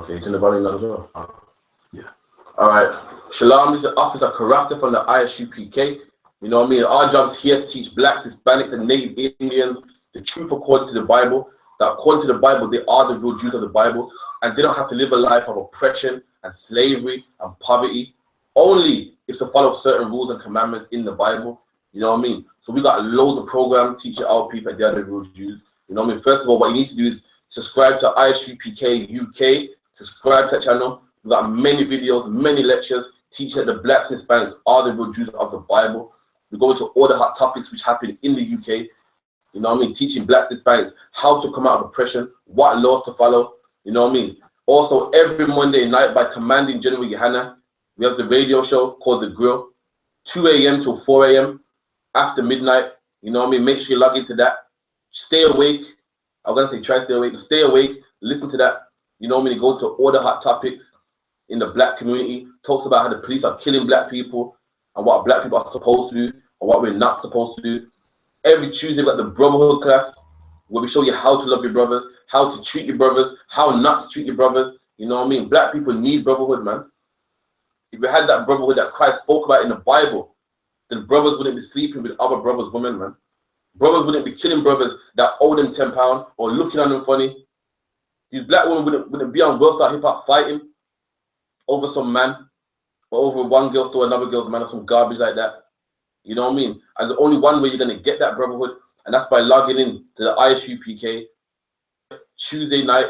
Okay, turn the volume down as well. Yeah. All right. Shalom, this is Officer Karafta from the I.S.U.P.K. You know what I mean? Our job is here to teach blacks, Hispanics, and Native Indians the truth according to the Bible. That according to the Bible, they are the real Jews of the Bible, and they don't have to live a life of oppression and slavery and poverty. Only if they follow certain rules and commandments in the Bible. You know what I mean? So we got loads of programs teaching our people that they are the real Jews. You know what I mean? First of all, what you need to do is subscribe to I.S.U.P.K UK. Subscribe to that channel. We've got many videos, many lectures teaching that the blacks and Hispanics are the real Jews of the Bible. We go into all the hot topics which happen in the UK. You know what I mean? Teaching blacks and Hispanics how to come out of oppression, what laws to follow. You know what I mean? Also, every Monday night by commanding Gen.YAHANNA, we have the radio show called The Grill, 2 a.m. till 4 a.m. after midnight. You know what I mean? Make sure you log into that. Stay awake. I'm going to say try to stay awake, but stay awake. Listen to that. You know what I mean? Go to all the hot topics in the black community. Talks about how the police are killing black people and what black people are supposed to do and what we're not supposed to do. Every Tuesday, we've got the brotherhood class where we show you how to love your brothers, how to treat your brothers, how not to treat your brothers. You know what I mean? Black people need brotherhood, man. If we had that brotherhood that Christ spoke about in the Bible, then brothers wouldn't be sleeping with other brothers' women, man. Brothers wouldn't be killing brothers that owe them £10 or looking at them funny. These black women wouldn't be on World Star Hip Hop fighting over some man or over one girl stole another girl's man or some garbage like that. You know what I mean? And the only one way you're going to get that brotherhood, and that's by logging in to the I.S.U.P.K Tuesday night,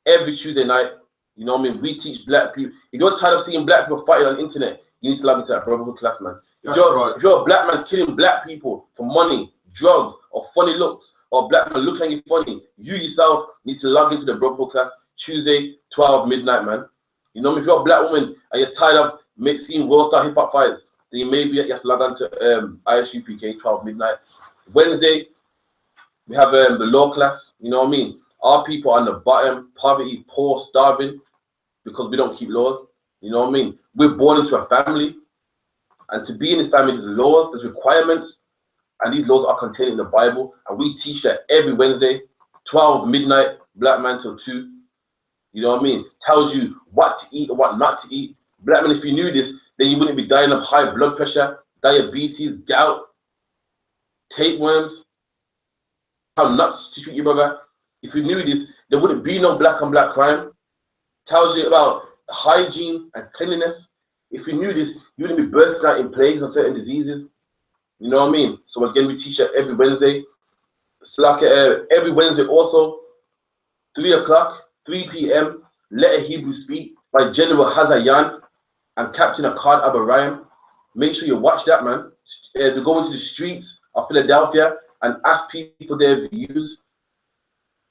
every Tuesday night. You know what I mean? We teach black people. If you're tired of seeing black people fighting on the internet, you need to log into that brotherhood class, man. If you're a black man killing black people for money, drugs, or funny looks, or a black man looking at you funny, you yourself need to log into the brotherhood class Tuesday, 12 midnight, man. You know, if you're a black woman and you're tired of seeing World Star Hip Hop fights, then you maybe you have to log on to I.S.U.P.K 12 midnight. Wednesday, we have the law class. You know what I mean? Our people are on the bottom, poverty, poor, starving, because we don't keep laws. You know what I mean? We're born into a family, and to be in this family, there's laws, there's requirements, and these laws are contained in the Bible, and we teach that every Wednesday, 12 midnight, black man till 2. You know what I mean? Tells you what to eat and what not to eat. Black man, if you knew this, then you wouldn't be dying of high blood pressure, diabetes, gout, tapeworms, how not to treat your brother. If you knew this, there wouldn't be no black on black crime. Tells you about hygiene and cleanliness. If you knew this, you wouldn't be bursting out in plagues and certain diseases. You know what I mean? So again, we teach that every Wednesday. It's like every Wednesday also, 3 o'clock, 3 p.m. Let a Hebrew Speak by General Hazayan and Captain Akkad Abarayam. Make sure you watch that, man. To go into the streets of Philadelphia and ask people their views,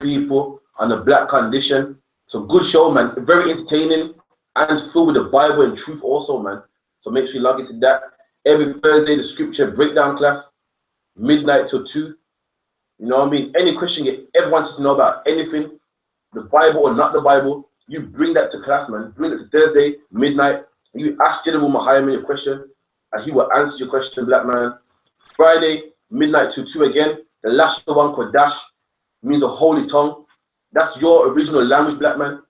people on the black condition. So good show, man. Very entertaining and filled with the Bible and truth also, man. So make sure you log into that. Every Thursday, the scripture breakdown class, midnight till 2. You know what I mean? Any question you ever wanted to know about anything, the Bible or not the Bible, you bring that to class, man. Bring it to Thursday, midnight. And you ask General Mahayam your question, and he will answer your question, black man. Friday, midnight till 2 again. The last one, Kodash, means a holy tongue. That's your original language, black man.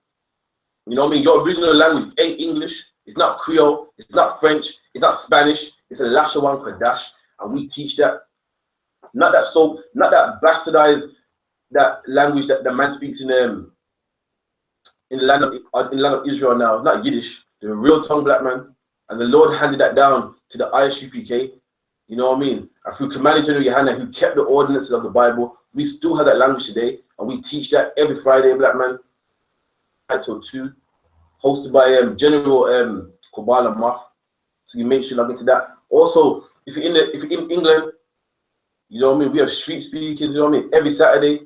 You know what I mean? Your original language ain't English. It's not Creole. It's not French. It's not Spanish. It's a Lashawan Kodash, and we teach that. Not that bastardized that language that the man speaks in the land of Israel now. Not Yiddish. The real tongue, black man. And the Lord handed that down to the I.S.U.P.K. You know what I mean? And through commanding Gen.YAHANNA, who kept the ordinances of the Bible, we still have that language today, and we teach that every Friday, black man, until 2, hosted by General Kobala Maf. So you make sure you log into that. Also, if you're in England, you know what I mean, we have street speakers, you know what I mean, every Saturday,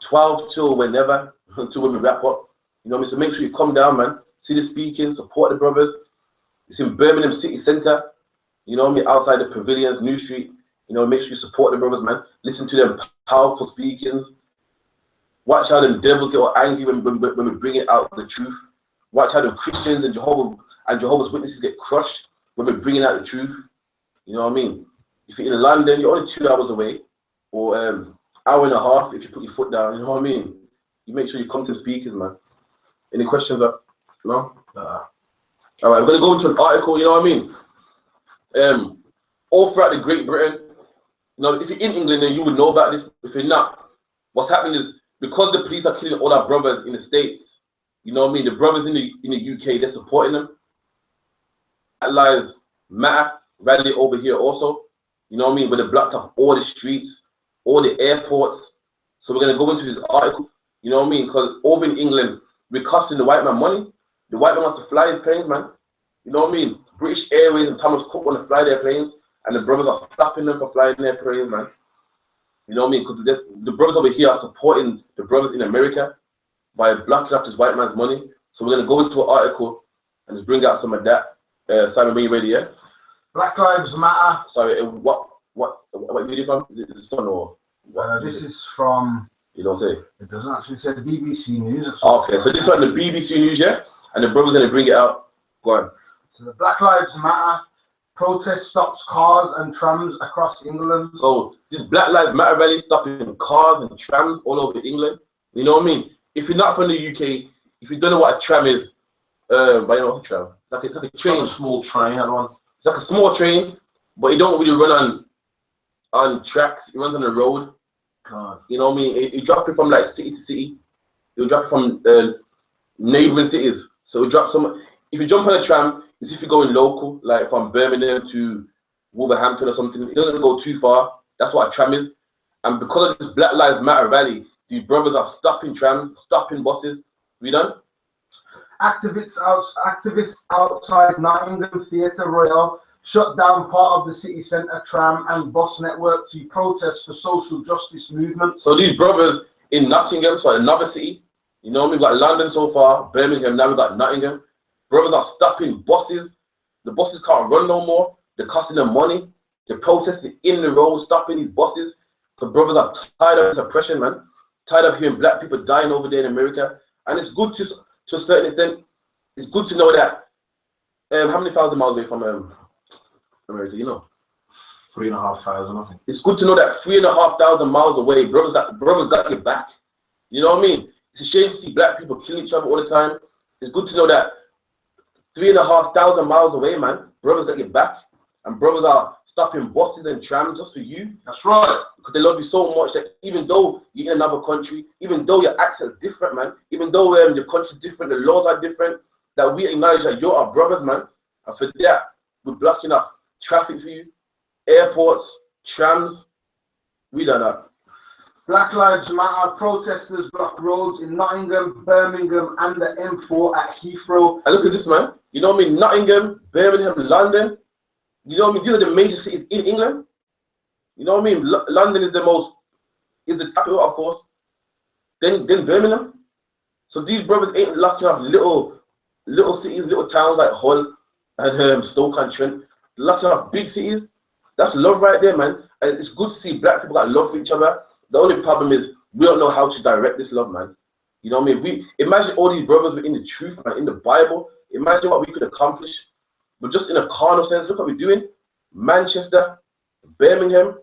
12 till whenever, until when we wrap up. You know what I mean? So make sure you come down, man. See the speaking, support the brothers. It's in Birmingham City Centre. You know what I mean? Outside the pavilions, New Street. You know, make sure you support the brothers, man. Listen to them powerful speakings. Watch how them devils get all angry when we bring it out the truth. Watch how the Christians and Jehovah's Witnesses get crushed when we're bringing out the truth. You know what I mean? If you're in London, you're only 2 hours away, or hour and a half if you put your foot down. You know what I mean? You make sure you come to the speakers, man. Any questions? No? All right, we're going to go into an article, you know what I mean? All throughout the Great Britain, you know, if you're in England, then you would know about this. If you're not, what's happening is because the police are killing all our brothers in the States, you know what I mean? The brothers in the UK, they're supporting them. Black Lives Matter rally over here also, you know what I mean? Where they blocked off all the streets, all the airports. So we're going to go into this article, you know what I mean? Because over in England, we're costing the white man money. The white man wants to fly his planes, man. You know what I mean? British Airways and Thomas Cook want to fly their planes, and the brothers are stopping them for flying their planes, man. You know what I mean? Because the brothers over here are supporting the brothers in America by blocking off this white man's money. So we're going to go into an article and just bring out some of that. Simon, when you ready, yeah? Black Lives Matter. Sorry, what video from? Is it the Sun or what? This is from... You don't say? It doesn't actually say the BBC News. Okay, so this one, the BBC News, yeah? And the brother's going to bring it out. Go on. So the Black Lives Matter protest stops cars and trams across England. So this Black Lives Matter rally stopping cars and trams all over England. You know what I mean? If you're not from the UK, if you don't know what a tram is, but you know what's a tram? It's like a train. It's like a small train, that one. It's like a small train, but it don't really run on tracks. It runs on the road. God. You know what I mean? It drops it from like city to city. It'll drop it from neighboring cities. So it drops some. If you jump on a tram, it's if you're going local, like from Birmingham to Wolverhampton or something. It doesn't go too far. That's what a tram is. And because of this Black Lives Matter rally, these brothers are stopping trams, stopping buses. We done? Activists outside Nottingham Theatre Royal shut down part of the city centre tram and bus network to protest the social justice movement. So these brothers in Nottingham, so another city, you know, we've got London so far, Birmingham, now we've got Nottingham. Brothers are stopping buses. The buses can't run no more. They're costing them money. They're protesting in the road, stopping these buses. The brothers are tired of this oppression, man. Tired of hearing black people dying over there in America. And it's good to a certain extent, it's good to know that how many thousand miles away from America, you know? 3,500, I think. It's good to know that 3,500 miles away, brothers got your back. You know what I mean? It's a shame to see black people killing each other all the time. It's good to know that 3,500 miles away, man, brothers got your back, and brothers are stopping buses and trams just for you. That's right. Because they love you so much that even though you're in another country, even though your accent's different, man, even though your country's different, the laws are different, that we acknowledge that you're our brothers, man. And for that, we're blocking up traffic for you, airports, trams. We done that. Black Lives Matter protesters block roads in Nottingham, Birmingham, and the M4 at Heathrow. And look at this, man. You know what I mean? Nottingham, Birmingham, London. You know what I mean? These are the major cities in England. You know what I mean? London is the capital, of course. Then Birmingham. So these brothers ain't locking up little cities, little towns like Hull and Stoke-on-Trent. Locking up big cities. That's love right there, man. And it's good to see black people got love for each other. The only problem is we don't know how to direct this love, man. You know what I mean? Imagine all these brothers were in the truth, man, in the Bible. Imagine what we could accomplish. But just in a carnal sense, look what we're doing. Manchester, Birmingham.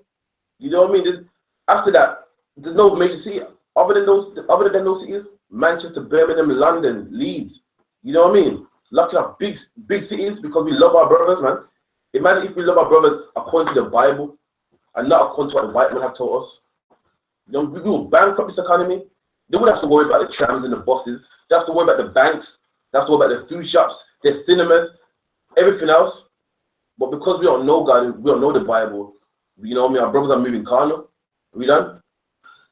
You know what I mean? After that, there's no major city other than those cities. Manchester, Birmingham, London, Leeds. You know what I mean? Locking up big cities because we love our brothers, man. Imagine if we love our brothers according to the Bible and not according to what the white men have taught us. You know, we will bankrupt this economy. They wouldn't have to worry about the trams and the buses. They have to worry about the banks. They have to worry about the food shops, the cinemas, everything else. But because we don't know God and we don't know the Bible, you know what I mean? Our brothers are moving carnal. We done?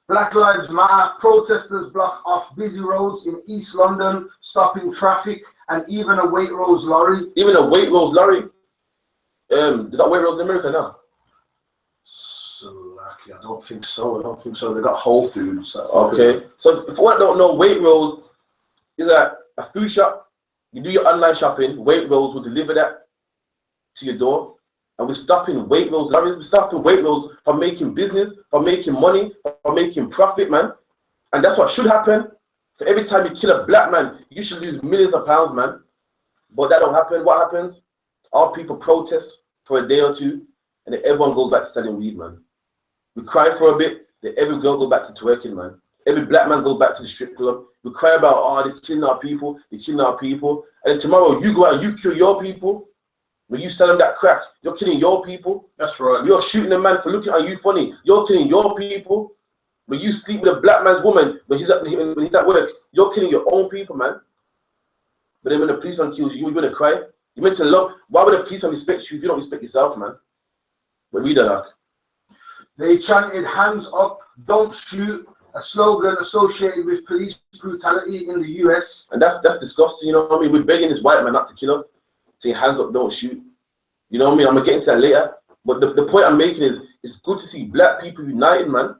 Black Lives Matter protesters block off busy roads in East London, stopping traffic, and even a Waitrose lorry. Even a Waitrose lorry? They got Waitrose in America now? So lucky. I don't think so. They got Whole Foods. Okay. So for what I don't know, Waitrose is a food shop. You do your online shopping, Waitrose will deliver that to your door. And we're stopping Waitrose lorries. We're stopping Waitrose from making business, from making money, from making profit, man. And that's what should happen. So every time you kill a black man, you should lose millions of pounds, man. But that don't happen. What happens? Our people protest for a day or two, and then everyone goes back to selling weed, man. We cry for a bit, then every girl goes back to twerking, man. Every black man goes back to the strip club. We cry about, oh, they're killing our people, they're killing our people. And then tomorrow you go out and you kill your people. When you sell them that crack, you're killing your people. That's right. You're shooting a man for looking at you funny. You're killing your people. When you sleep with a black man's woman, when he's at work, you're killing your own people, man. But then when the policeman kills you, you're gonna cry. You're meant to love. Why would a policeman respect you if you don't respect yourself, man? But read that. They chanted "Hands up, don't shoot," a slogan associated with police brutality in the US. And that's disgusting, you know what I mean? We're begging this white man not to kill us, saying hands up, don't shoot. You know what I mean? I'm gonna get into that later. But the point I'm making is it's good to see black people united, man.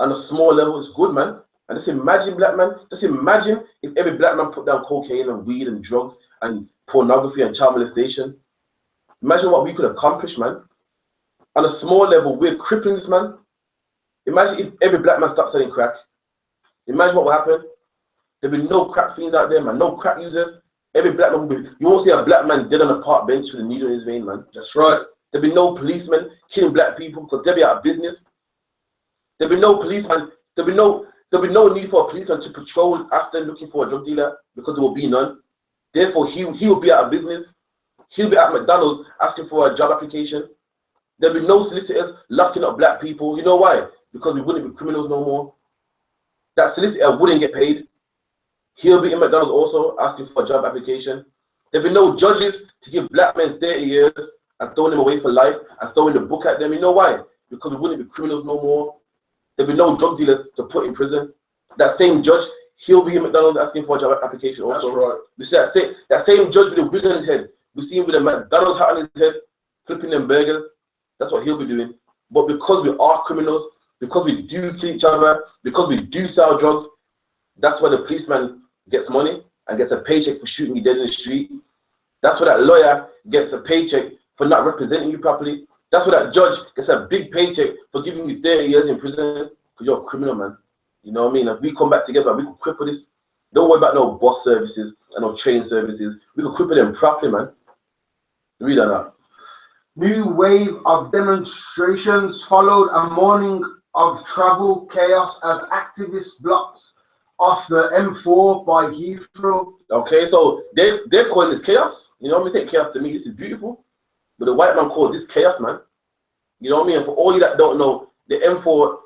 On a small level, it's good, man. And just imagine, black man, just imagine if every black man put down cocaine and weed and drugs and pornography and child molestation. Imagine what we could accomplish, man. On a small level, we're crippling this, man. Imagine if every black man stopped selling crack. Imagine what would happen. There'd be no crack fiends out there, man. No crack users. Every black man would be. You won't see a black man dead on a park bench with a needle in his vein, man. That's right. There'd be no policemen killing black people because they'll be out of business. There'd be no policeman. There'd be no need for a policeman to patrol after looking for a drug dealer because there will be none. Therefore, he will be out of business. He'll be at McDonald's asking for a job application. There'll be no solicitors locking up black people. You know why? Because we wouldn't be criminals no more. That solicitor wouldn't get paid. He'll be in McDonald's also asking for a job application. There'll be no judges to give black men 30 years and throw them away for life and throwing the book at them. You know why? Because we wouldn't be criminals no more. There'll be no drug dealers to put in prison. That same judge, he'll be in McDonald's asking for a job application also. That's right. We see that same judge with a wig on his head. We see him with a McDonald's hat on his head, flipping them burgers. That's what he'll be doing. But because we are criminals, because we do kill each other, because we do sell drugs, that's why the policeman gets money and gets a paycheck for shooting you dead in the street. That's why that lawyer gets a paycheck for not representing you properly. That's why that judge gets a big paycheck for giving you 30 years in prison because you're a criminal, man. You know what I mean? If we come back together, we can cripple this. Don't worry about no bus services and no train services. We can cripple them properly, man. Read that out. New wave of demonstrations followed a morning of travel chaos as activists blocked off the M4 by Heathrow. Okay, so they're calling this chaos. You know what I mean? Say chaos to me. This is beautiful. But the white man calls this chaos, man. You know what I mean? And for all you that don't know, the M4,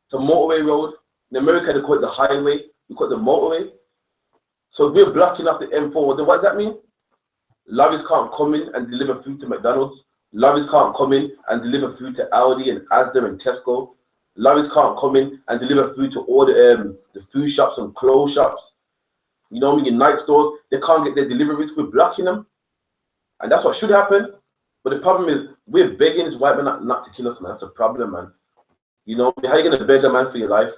it's a motorway road. In America, they call it the highway. We call it the motorway. So if we're blocking off the M4, then what does that mean? Lorries can't come in and deliver food to McDonald's. Lorries can't come in and deliver food to Audi and Asda and Tesco. Lorries can't come in and deliver food to all the food shops and clothes shops. You know what I mean? In night stores, they can't get their deliveries. We're blocking them. And that's what should happen. But the problem is, we're begging this white man not to kill us, man. That's a problem, man. You know, how are you going to beg a man for your life?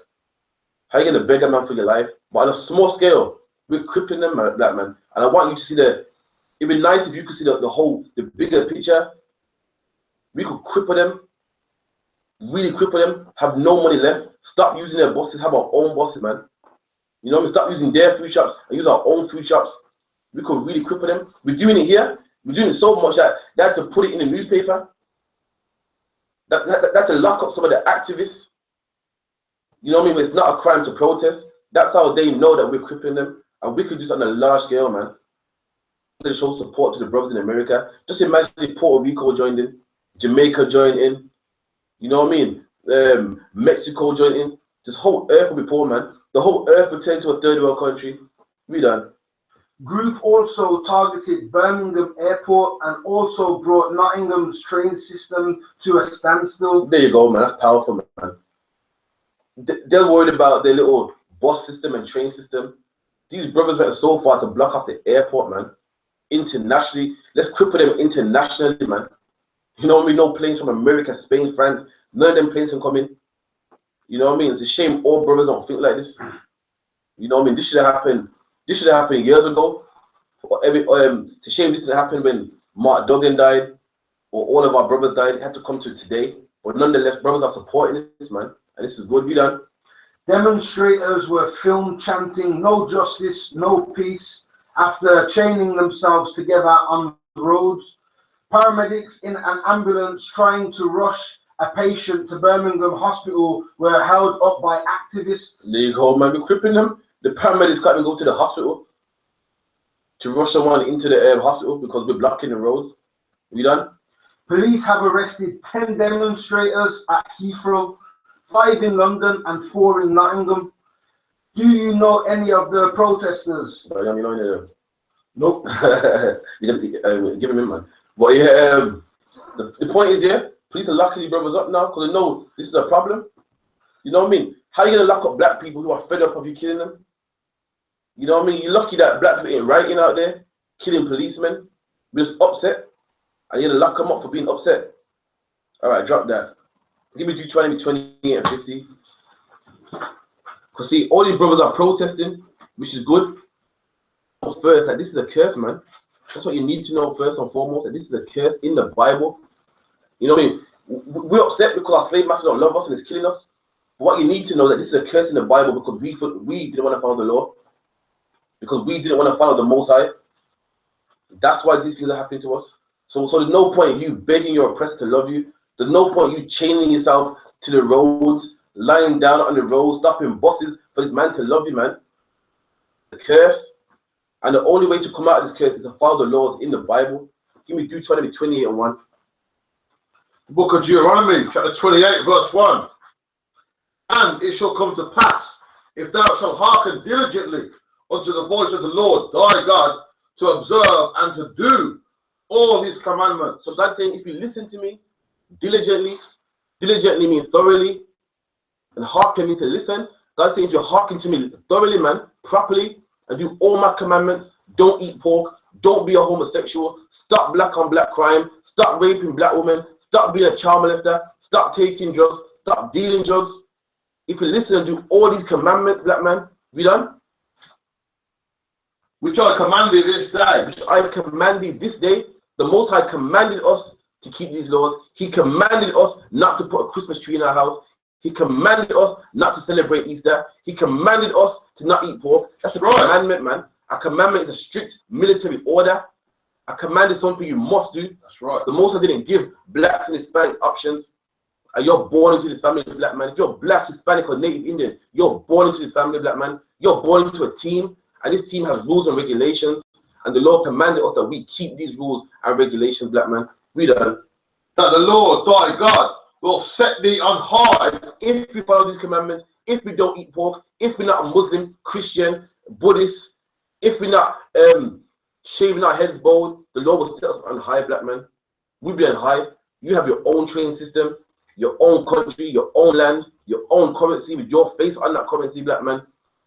How are you going to beg a man for your life? But on a small scale, we're crippling them, man, black man. And I want you to see it'd be nice if you could see the bigger picture. We could cripple them, really cripple them, have no money left, stop using their bosses, have our own bosses, man. You know what I mean? Stop using their food shops and use our own food shops. We could really cripple them. We're doing it here. We're doing it so much that they have to put it in the newspaper. That to lock up some of the activists. You know what I mean? It's not a crime to protest. That's how they know that we're crippling them. And we could do this on a large scale, man. To show support to the brothers in America. Just imagine if Puerto Rico joined in, Jamaica joined in. You know what I mean? Mexico joined in. This whole earth will be poor, man. The whole earth will turn into a third world country. We done. Group also targeted Birmingham Airport and also brought Nottingham's train system to a standstill. There you go, man. That's powerful, man. They're worried about their little bus system and train system. These brothers went so far to block off the airport, man. Internationally, let's cripple them internationally, man. You know what I mean? No planes from America, Spain, France. None of them planes can come in. You know what I mean? It's a shame all brothers don't think like this. You know what I mean? This should have happened. This should have happened years ago. It's a shame this didn't happen when Mark Duggan died or all of our brothers died. It had to come to today. But nonetheless, brothers are supporting this, man. And this is good. We done. Demonstrators were filmed chanting "No justice, no peace" after chaining themselves together on the roads. Paramedics in an ambulance trying to rush a patient to Birmingham Hospital were held up by activists. There you go, man. We're crippling them. The paramedics can't even go to the hospital to rush someone into the hospital because we're blocking the roads. We done? Police have arrested 10 demonstrators at Heathrow, 5 in London and 4 in Nottingham. Do you know any of the protesters? You know any of them? Nope. You gotta give him in, man. But yeah, the point is, yeah, police are locking these brothers up now because they know this is a problem. You know what I mean? How are you gonna lock up black people who are fed up of you killing them? You know what I mean? You're lucky that black people ain't rioting out there, killing policemen. We're just upset. And you're gonna lock them up for being upset. Alright, drop that. Give me Deuteronomy 28 and 50. Because see, all these brothers are protesting, which is good. First, like, this is a curse, man. That's what you need to know first and foremost. That this is a curse in the Bible. You know what I mean? We're upset because our slave masters don't love us and it's killing us. But what you need to know that this is a curse in the Bible because we didn't want to follow the law. Because we didn't want to follow the Most High. That's why these things are happening to us. So there's no point in you begging your oppressor to love you. There's no point in you chaining yourself to the roads, lying down on the road, stopping buses for this man to love you, man. The curse. And the only way to come out of this curse is to follow the laws in the Bible. Give me Deuteronomy 28 and 1. The book of Deuteronomy, chapter 28, verse 1. And it shall come to pass, if thou shalt hearken diligently unto the voice of the Lord thy God, to observe and to do all his commandments. So God's saying, if you listen to me diligently means thoroughly, and hearken means to listen. God's saying, if you hearken to me thoroughly, man, properly, and do all my commandments, don't eat pork, don't be a homosexual, stop black on black crime, stop raping black women, stop being a child molester, stop taking drugs, stop dealing drugs. If you listen and do all these commandments, black man, we done? Which I commanded this day. Which I commanded this day. The Most High commanded us to keep these laws. He commanded us not to put a Christmas tree in our house. He commanded us not to celebrate Easter. He commanded us to not eat pork. That's a commandment, man. A commandment is a strict military order. A command is something you must do. That's right. The Most High didn't give blacks and Hispanic options. And you're born into this family, black man. If you're black, Hispanic, or Native Indian, you're born into this family, black man. You're born into a team, and this team has rules and regulations. And the Lord commanded us that we keep these rules and regulations, black man. We done. That the Lord thy God will set thee on high. If we follow these commandments, if we don't eat pork, if we're not a Muslim, Christian, Buddhist, if we're not shaving our heads bald, the Lord will set us on high, black man. We'll be on high. You have your own train system, your own country, your own land, your own currency with your face on that currency, black man.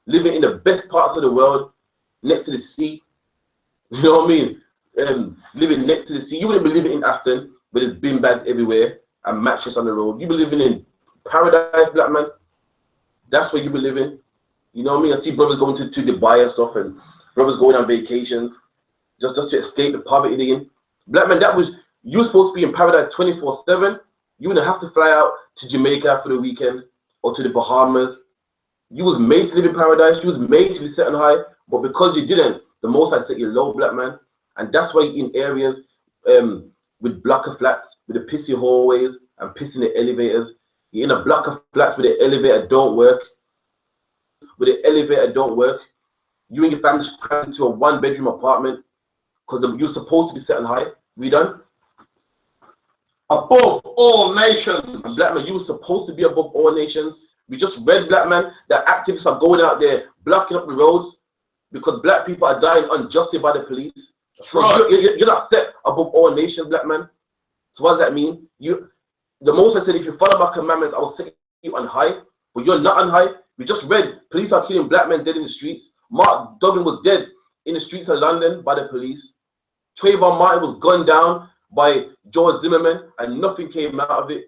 Living in the best parts of the world, next to the sea. You know what I mean? Living next to the sea. You wouldn't be living in Aston, but there's bin bags everywhere and mattress on the road. You be living in paradise, black man. That's where you be living. You know what I mean? I see brothers going to Dubai and stuff, and brothers going on vacations just to escape the poverty again. Black man, you're supposed to be in paradise 24/7. You wouldn't have to fly out to Jamaica for the weekend or to the Bahamas. You was made to live in paradise. You was made to be set on high, but because you didn't, the Most High set you low, black man. And that's why you're in areas with block of flats, with the pissy hallways and pissing the elevators. You're in a block of flats where the elevator don't work. You and your family crammed into a one-bedroom apartment because you're supposed to be set on high. We done? Above all nations. And black man, you were supposed to be above all nations. We just read, black man, that activists are going out there blocking up the roads because black people are dying unjustly by the police. That's so right. You're not set above all nations, black man. So what does that mean? The Most High said, if you follow my commandments, I will set you on high. But you're not on high. We just read, police are killing black men dead in the streets. Mark Duggan was dead in the streets of London by the police. Trayvon Martin was gunned down by George Zimmerman and nothing came out of it.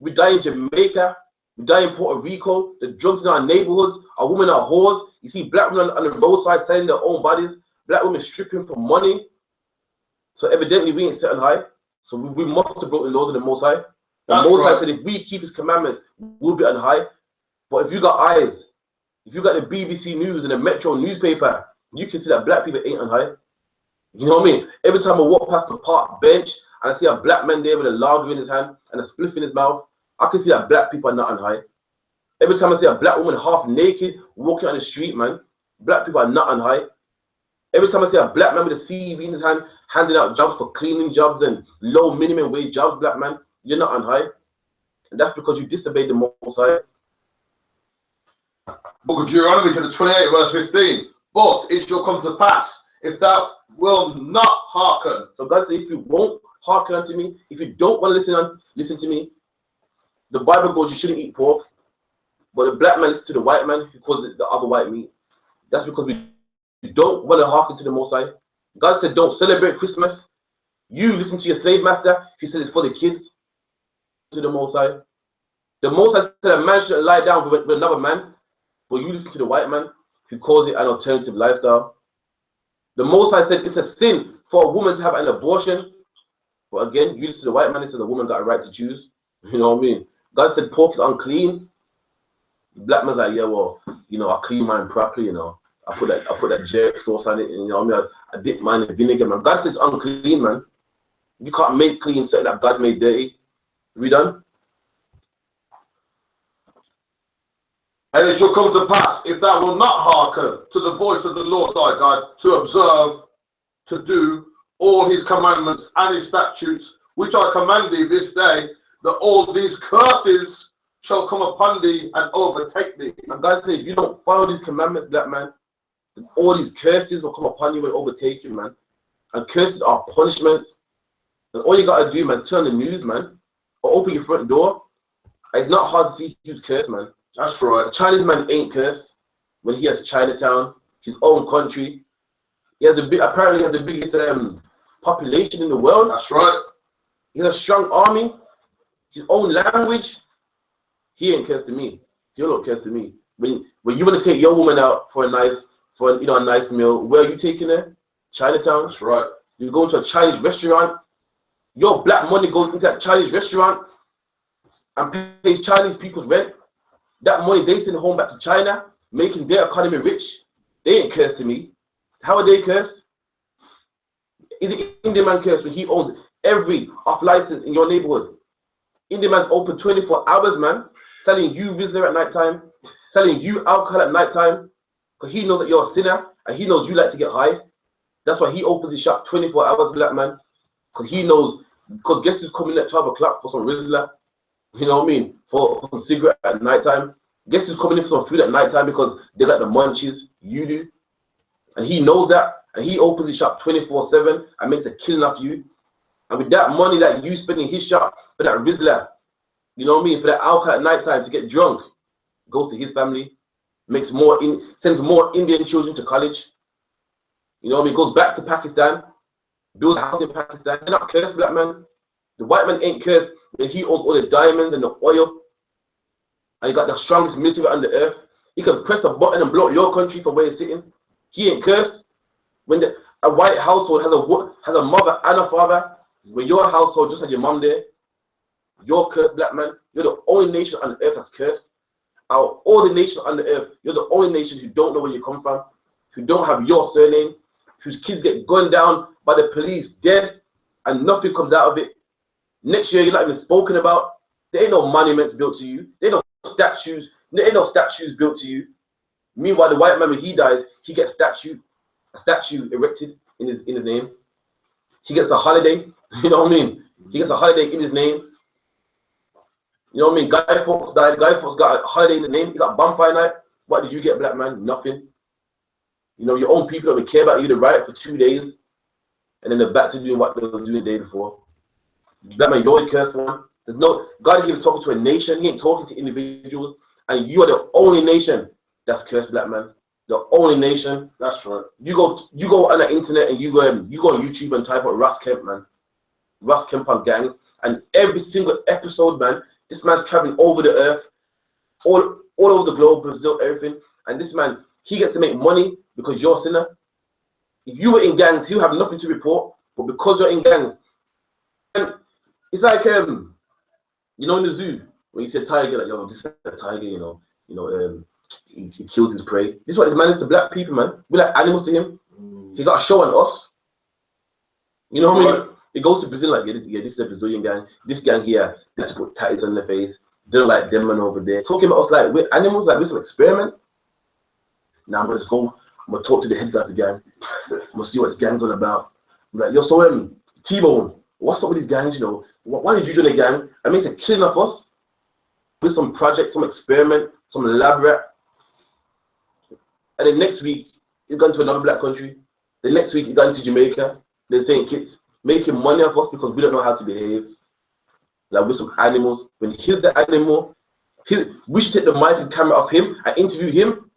We die in Jamaica. We die in Puerto Rico. The drugs in our neighborhoods. Our women are whores. You see black women on the roadside selling their own bodies. Black women stripping for money. So evidently we ain't set on high. So we must have broken the laws of the Most High. The Most High said if we keep his commandments, we'll be on high. But if you got eyes, if you got the BBC News and the Metro newspaper, you can see that black people ain't on high. You know what I mean? Every time I walk past the park bench, and I see a black man there with a lager in his hand and a spliff in his mouth, I can see that black people are not on high. Every time I see a black woman half naked walking on the street, man, black people are not on high. Every time I see a black man with a CV in his hand, handing out jobs for cleaning jobs and low minimum wage jobs, black man, you're not on high. And that's because you disobeyed the Most High. Book of Deuteronomy, chapter 28, verse 15. But it shall come to pass, if thou wilt not hearken. So God said, if you won't hearken unto me, if you don't want to listen to me, the Bible goes, you shouldn't eat pork. But the black man listens to the white man who calls it the other white meat. That's because we don't want to hearken to the Most High. God said, don't celebrate Christmas. You listen to your slave master. He said it's for the kids. To the Most High. The Most High said a man shouldn't lie down with another man. But you listen to the white man who calls it an alternative lifestyle. The Most High said it's a sin for a woman to have an abortion. But again, you listen to the white man and said the woman got a right to choose. You know what I mean? God said pork is unclean. The black man's like, yeah, well, you know, I clean mine properly, you know. I put that jerk sauce on it, and you know what I mean? I dip mine in vinegar, man. God says it's unclean, man. You can't make clean something that God made dirty. We done? And it shall come to pass, if thou wilt not hearken to the voice of the Lord thy God, to observe, to do all his commandments and his statutes, which I command thee this day, that all these curses shall come upon thee and overtake thee. And God says, if you don't follow these commandments, black man, then all these curses will come upon you and overtake you, man. And curses are punishments. And all you gotta do, man, turn the news, man, or open your front door. It's not hard to see who's cursed, man. That's right. A Chinese man ain't cursed when he has Chinatown, his own country. He has apparently he has the biggest population in the world. That's right. He has a strong army, his own language. He ain't cursed to me. He'll not curse to me. When you want to take your woman out for a nice meal, where are you taking her? Chinatown. That's right. You go to a Chinese restaurant. Your black money goes into that Chinese restaurant and pays Chinese people's rent. That money they send home back to China, making their economy rich. They ain't cursed to me. How are they cursed? Is the Indian man cursed when he owns every off license in your neighborhood? Indian man's open 24 hours, man, selling you Rizla at night time, selling you alcohol at night time, because he knows that you're a sinner and he knows you like to get high. That's why he opens his shop 24 hours, black man, because he knows, because guess who's coming at 12 o'clock for some Rizla? You know what I mean? For some cigarette at night time. Guess who's coming in for some food at night time because they got the munchies? You do. And he knows that. And he opens his shop 24/7 and makes a killing off you. And with that money that you spend in his shop for that Rizla, you know what I mean? For that alcohol at night time to get drunk, goes to his family, sends more Indian children to college. You know what I mean? Goes back to Pakistan, builds a house in Pakistan. They're not cursed, black man. The white man ain't cursed when he owns all the diamonds and the oil. And he got the strongest military on the earth. He can press a button and blow up your country from where he's sitting. He ain't cursed. When a white household has a mother and a father, when your household just had your mom there, you're cursed, black man. You're the only nation on the earth that's cursed. Out of all the nations on the earth, you're the only nation who don't know where you come from, who don't have your surname, whose kids get gunned down by the police, dead, and nothing comes out of it. Next year, you're not even spoken about. There ain't no monuments built to you. There ain't no statues. There ain't no statues built to you. Meanwhile, the white man, when he dies, he gets a statue erected in his name. He gets a holiday. You know what I mean? He gets a holiday in his name. You know what I mean? Guy Fawkes died. Guy Fawkes got a holiday in the name. He got bonfire night. What did you get, black man? Nothing. You know, your own people don't care about you. They riot for 2 days, and then they're back to doing what they were doing the day before. Black man, you're the cursed one. There's no God. He was talking to a nation. He ain't talking to individuals. And you are the only nation that's cursed, black man. The only nation. That's right. You go on the internet and you go on YouTube and type out Ross Kemp, man. Ross Kemp on gangs, and every single episode, man, this man's traveling over the earth, all over the globe, Brazil, everything. And this man, he gets to make money because you're a sinner. If you were in gangs, he'll have nothing to report. But because you're in gangs, and it's like you know, in the zoo when you said tiger, like, yo, this is a tiger, you know, he kills his prey. This is what this man is to black people, man. We're like animals to him. He got a show on us. You know what I mean? It goes to Brazil like, yeah, this is a Brazilian gang. This gang here, they have to put tattoos on their face. They don't like them man over there. Talking about us like we're animals, like we're some experiment. Now I'm gonna just go. I'm gonna talk to the head guy of the gang. I'm gonna see what this gang's all about. I'm like, yo, so T-Bone, what's up with these gangs? You know, why did you join a gang? I mean, it's a killing of us. With some project, some experiment, some elaborate. And then next week, he's gone to another black country. The next week, he's gone to Jamaica. They're saying kids making money off us because we don't know how to behave. Like we're some animals. When he's the animal, we should take the mic and camera of him and interview him.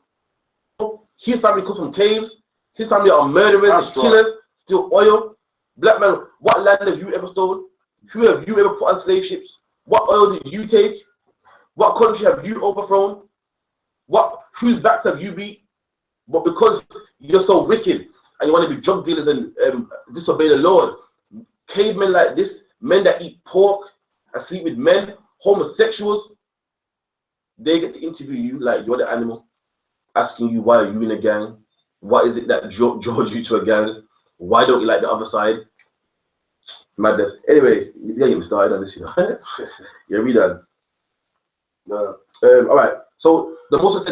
His family comes from caves. His family are murderers, killers, steal oil. Black man, what land have you ever stolen? Who have you ever put on slave ships? What oil did you take? What country have you overthrown? Whose backs have you beat? But because you're so wicked and you want to be drug dealers and disobey the Lord, cavemen like this, men that eat pork and sleep with men, homosexuals, they get to interview you like you're the animal, asking you why are you in a gang? What is it that drove you to a gang? Why don't you like the other side? Madness. Anyway, yeah, get me started on this, you know. Yeah, we done. All right. So the Most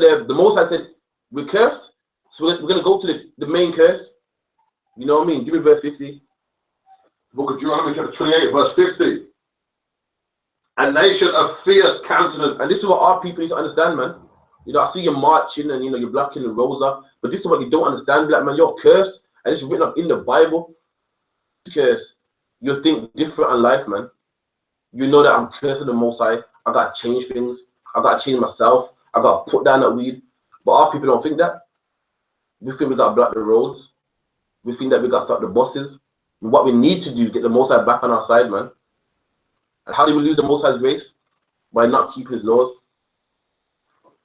I said, we're cursed. So we're gonna go to the main curse. You know what I mean? Give me verse 50. Book of Deuteronomy chapter 28, verse 50. A nation of fierce countenance. And this is what our people need to understand, man. You know, I see you marching and you know you're blocking the roads up, but this is what you don't understand, black man. You're cursed, and it's written up in the Bible. Cursed. You think different on life, man. You know that I'm cursed of the Most High. I gotta change things. I gotta change myself. I gotta put down that weed. But our people don't think that. We think we gotta block the roads. We think that we gotta stop the buses. And what we need to do is get the Most High back on our side, man. And how do we lose the Most High's grace? By not keeping his laws.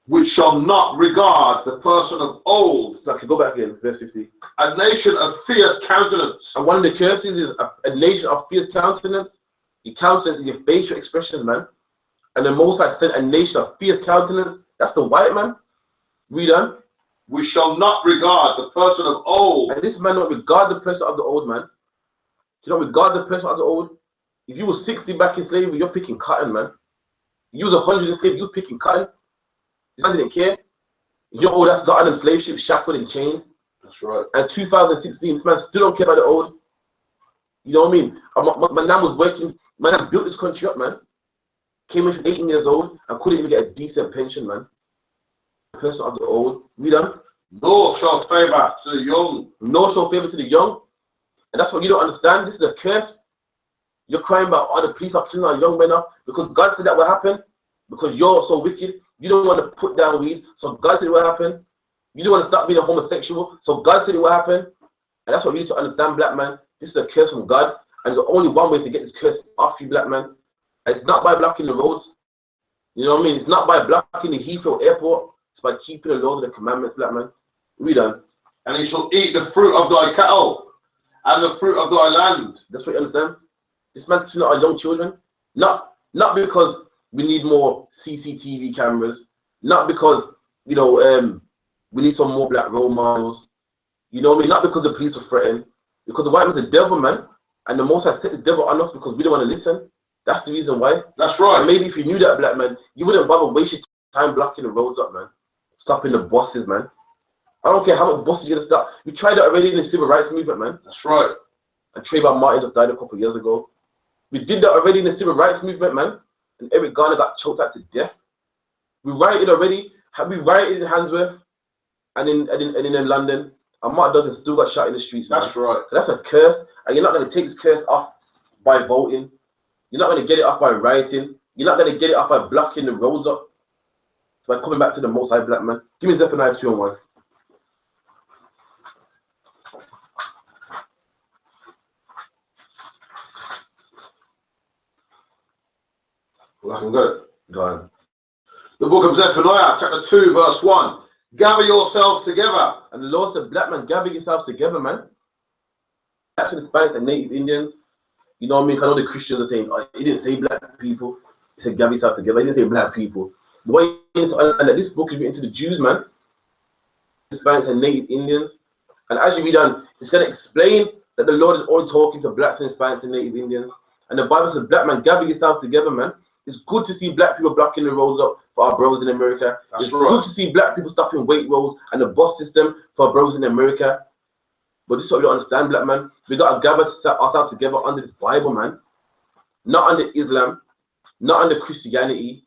Which shall not regard the person of old. So I can go back again, verse 50. A nation of fierce countenance. And one of the curses is a nation of fierce countenance. Your countenance is your facial expressions, man. And the Most High sent a nation of fierce countenance. That's the white man. Read on. We shall not regard the person of old. And this man don't regard the person of the old, man. You don't regard the person of the old. If you were 60 back in slavery, you're picking cotton, man. You was 100 in slavery, you was picking cotton. This man didn't care. You're old, that's got on them slave ships, shackled and chained. That's right. And 2016, this man still don't care about the old. You know what I mean? My man was working, man, I built this country up, man. Came in from 18 years old and couldn't even get a decent pension, man. The person of the old. Read on. No shall favor to the young. No show favor to the young. And that's what you don't understand. This is a curse. You're crying about the police are killing our young men up because God said that will happen. Because you're so wicked. You don't want to put down weed. So God said it will happen. You don't want to stop being a homosexual. So God said it will happen. And that's what you need to understand, black man. This is a curse from God. And there's only one way to get this curse off you, black man. And it's not by blocking the roads. You know what I mean? It's not by blocking the Heathrow airport. It's by keeping the laws of the commandments, black man. Read on. And he shall eat the fruit of thy cattle and the fruit of thy land. That's what you understand. This man's killing our young children. Not because we need more CCTV cameras. Not because, you know, we need some more black role models. You know what I mean? Not because the police are threatened. Because the white man's the devil, man. And the Most High set the devil on us because we don't want to listen. That's the reason why. That's right. And maybe if you knew that, black man, you wouldn't bother waste your time blocking the roads up, man. Stopping the buses, man. I don't care how much buses you're going to stop. You tried that already in the civil rights movement, man. That's right. And Trayvon Martin just died a couple of years ago. We did that already in the civil rights movement, man. And Eric Garner got choked out to death. We rioted already. We rioted in Handsworth and in London. And Mark Douglas still got shot in the streets. That's man. right. So that's a curse. And you're not going to take this curse off by voting. You're not going to get it off by rioting. You're not going to get it off by blocking the roads up. So by coming back to the Most High, black man. Give me Zephaniah 2:1. Well, I can go. Go on. The book of Zephaniah, chapter 2, verse 1. Gather yourselves together. And the Lord said, black man, gather yourselves together, man. Actually, Hispanics and Native Indians, you know what I mean? I know the Christians are saying, oh, he didn't say black people. He said, gather yourselves together. He didn't say black people. The way you need to understand that this book is written to the Jews, man. Hispanics and Native Indians. And as you read on, it's going to explain that the Lord is only talking to blacks and Hispanics and Native Indians. And the Bible says, black man, gather yourselves together, man. It's good to see black people blocking the roads up for our brothers in America. It's good to see black people stopping weight roads and the bus system for our brothers in America. But this is what we don't understand, black man. We got to gather ourselves together under this Bible, man. Not under Islam, not under Christianity,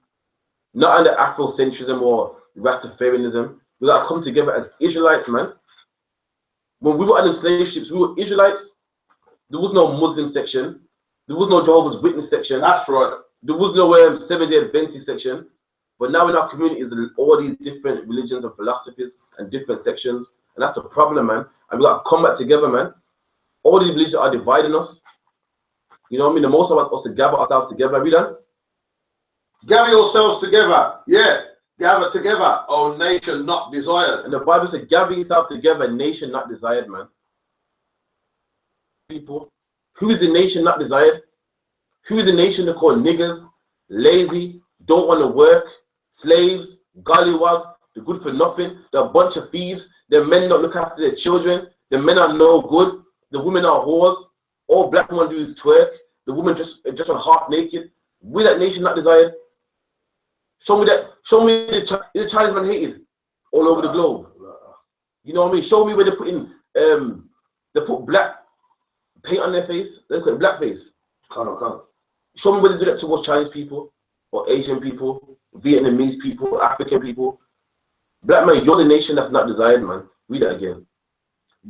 not under Afrocentrism or Rastafarianism. We got to come together as Israelites, man. When we were on the slave ships, we were Israelites. There was no Muslim section. There was no Jehovah's Witness section. That's right. There was no Seventh-day Adventist section. But now in our community, there's all these different religions and philosophies and different sections. And that's the problem, man. And we got to come back together, man. All these religions are dividing us. You know what I mean? The most about us to gather ourselves together. Read that. Gather yourselves together. Yeah. Gather together, O nation not desired. And the Bible says, gather yourself together, nation not desired, man. People. Who is the nation not desired? Who is the nation they call niggers, lazy, don't want to work, slaves, gollywog, they're good for nothing, they're a bunch of thieves, the men don't look after their children, the men are no good, the women are whores, all black men do is twerk, the women just on half naked. Will that nation not desired? Show me the Chinese man hated all over the globe. You know what I mean? Show me where they put in they put black paint on their face, they put blackface. Can't. Show me where they do that towards Chinese people or Asian people, Vietnamese people, African people. Black man, you're the nation that's not desired, man. Read that again.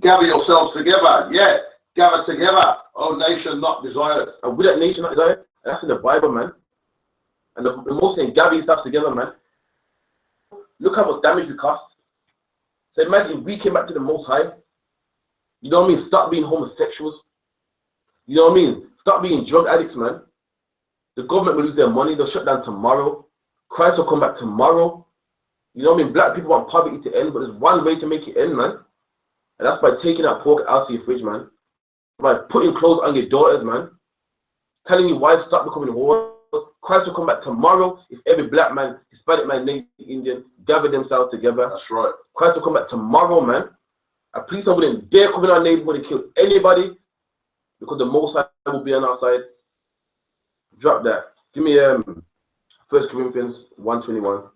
Gather yourselves together. Yeah. Gather together, O nation not desired. And with that nation not desired, that's in the Bible, man. And the most thing, gather yourselves together, man. Look how much damage we caused. So imagine if we came back to the Most High. You know what I mean? Stop being homosexuals. You know what I mean? Stop being drug addicts, man. The government will lose their money. They'll shut down tomorrow. Christ will come back tomorrow. You know what I mean? Black people want poverty to end, but there's one way to make it end, man. And that's by taking that pork out of your fridge, man. By putting clothes on your daughters, man. Telling your wives stop becoming whores. Christ will come back tomorrow if every black man, Hispanic man, Native Indian gather themselves together. That's right. Christ will come back tomorrow, man. And please, I wouldn't dare come in our neighborhood and kill anybody because the Most High will be on our side. Drop that. Give me 1 Corinthians 1:21.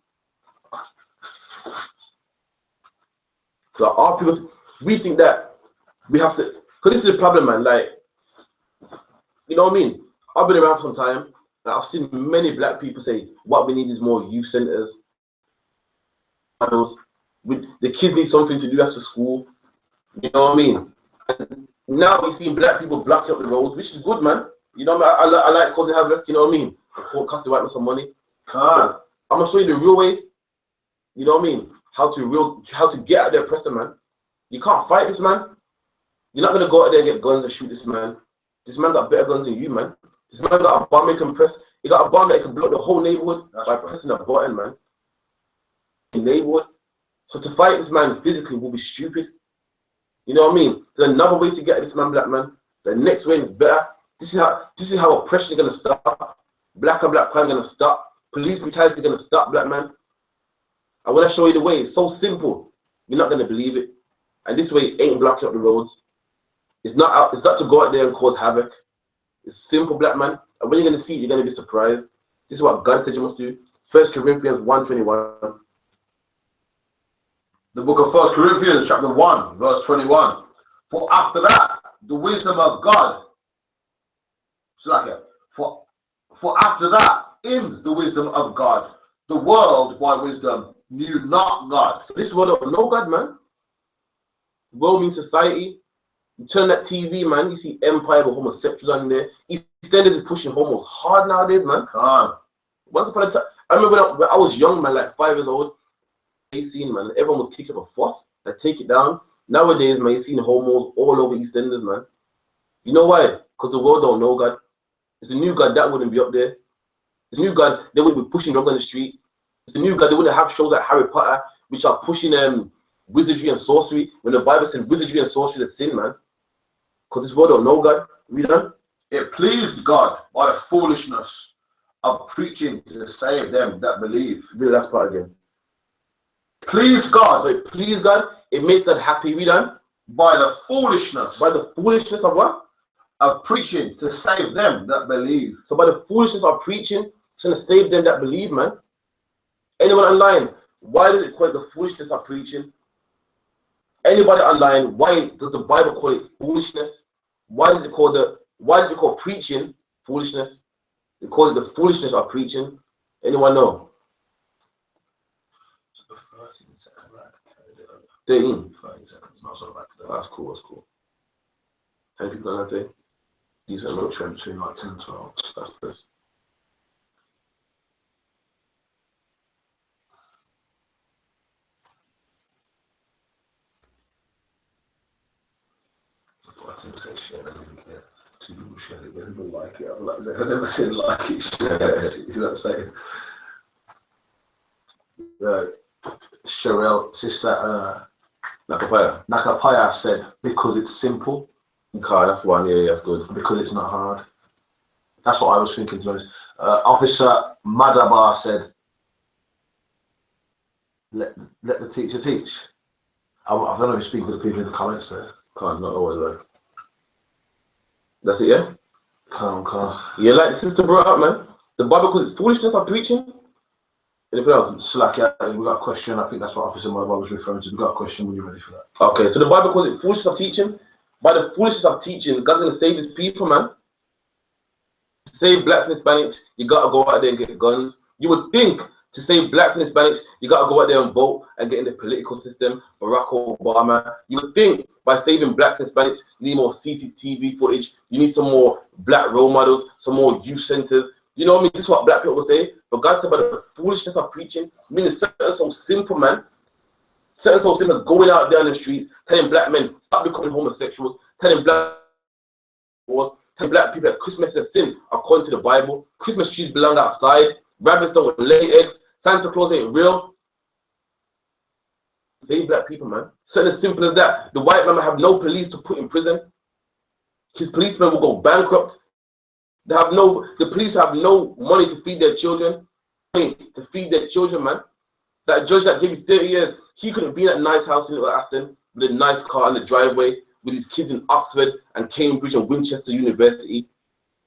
So our people, we think that we have to, because this is the problem, man. Like, you know what I mean? I've been around for some time. I've seen many black people say, what we need is more youth centers. The kids need something to do after school. You know what I mean? And now we're seeing black people blocking up the roads, which is good, man. You know what I mean? I like causing havoc, you know what I mean? It costs the white man some money. I'm going to show you the real way. You know what I mean? How to get out there, oppressor, man. You can't fight this man. You're not going to go out there and get guns and shoot this man. This man got better guns than you, man. This man got a bomb he can press. He got a bomb that can blow the whole neighborhood by pressing a button, man. Neighborhood. So to fight this man physically will be stupid. You know what I mean? There's another way to get at this man, black man. The next way is better. This is how oppression is gonna stop. Black on black crime gonna stop. Police brutality is gonna stop, black man. And when I show you the way, it's so simple. You're not gonna believe it. And this way ain't blocking up the roads. It's not to go out there and cause havoc. It's simple, black man. And when you're going to see it, you're going to be surprised. This is what God said you must do. 1 Corinthians 1:21. The book of 1 Corinthians chapter 1, verse 21. For after that, the wisdom of God. For after that, in the wisdom of God, the world by wisdom knew not God. So this world don't know God, man. World means society. You turn that TV, man, you see empire with homosexuals on there. EastEnders is pushing homos hard nowadays, man. Once upon a time, I remember when I was young, man, like 5 years old, 18, man, everyone was kicking up a fuss, like take it down. Nowadays, man, you're seeing homos all over EastEnders, man. You know why? Because the world don't know God. It's a new God that wouldn't be up there. It's a new God, they wouldn't be pushing drugs on the street. It's a new God, they wouldn't have shows like Harry Potter, which are pushing wizardry and sorcery, when the Bible says wizardry and sorcery is sin, man. Because this world don't know God. Read on. It pleased God by the foolishness of preaching to save them that believe. Read the last part again. Pleased God. So it pleased God. It makes God happy. Read on. by the foolishness By the foolishness of what? of preaching to save them that believe. So by the foolishness of preaching, it's going to save them that believe, man. Anyone online, why does it call it the foolishness of preaching? Anybody online, why does the Bible call it foolishness? Why does it call preaching foolishness? They call it the foolishness of preaching. Anyone know? 13. 30 seconds, not so bad. That's cool, that's cool. 10 people on that day. Decent much. Between like 10 and 12. That's best. I think they share it, yeah. Two people share it, they don't like it. I'm like, I've never seen like it share it. You know what I'm saying? Sherelle, sister Nakapaya said, because it's simple. Okay, that's one. Yeah, that's good. Because it's not hard. That's what I was thinking, to be honest. Officer Madabar said, let the teacher teach. I don't know if you speak to the people in the comments there. Can't, not always like. That's it, yeah? Can't. Yeah, like the sister brought up, man. The Bible calls it foolishness of preaching. Anything else? Slack, yeah, we got a question. I think that's what Officer Madabar was referring to. We got a question when you're ready for that. Okay, so the Bible calls it foolishness of teaching. By the foolishness of teaching, God's going to save his people, man. To save blacks and Hispanics, you got to go out there and get guns. You would think to save blacks and Hispanics, you got to go out there and vote and get in the political system. Barack Obama. You would think by saving blacks and Hispanics, you need more CCTV footage. You need some more black role models, some more youth centers. You know what I mean? This is what black people will say. But God said about the foolishness of preaching, meaning something so simple, man. Something so simple as going out there on the streets, telling black men, stop becoming homosexuals, telling black people that Christmas is a sin according to the Bible. Christmas trees belong outside. Rabbits don't lay eggs. Santa Claus ain't real. Save black people, man. Something as simple as that. The white man will have no police to put in prison. His policemen will go bankrupt. The police have no money to feed their children. Man. That judge that gave you 30 years, he could have been at a nice house in Little Aston with a nice car in the driveway with his kids in Oxford and Cambridge and Winchester University.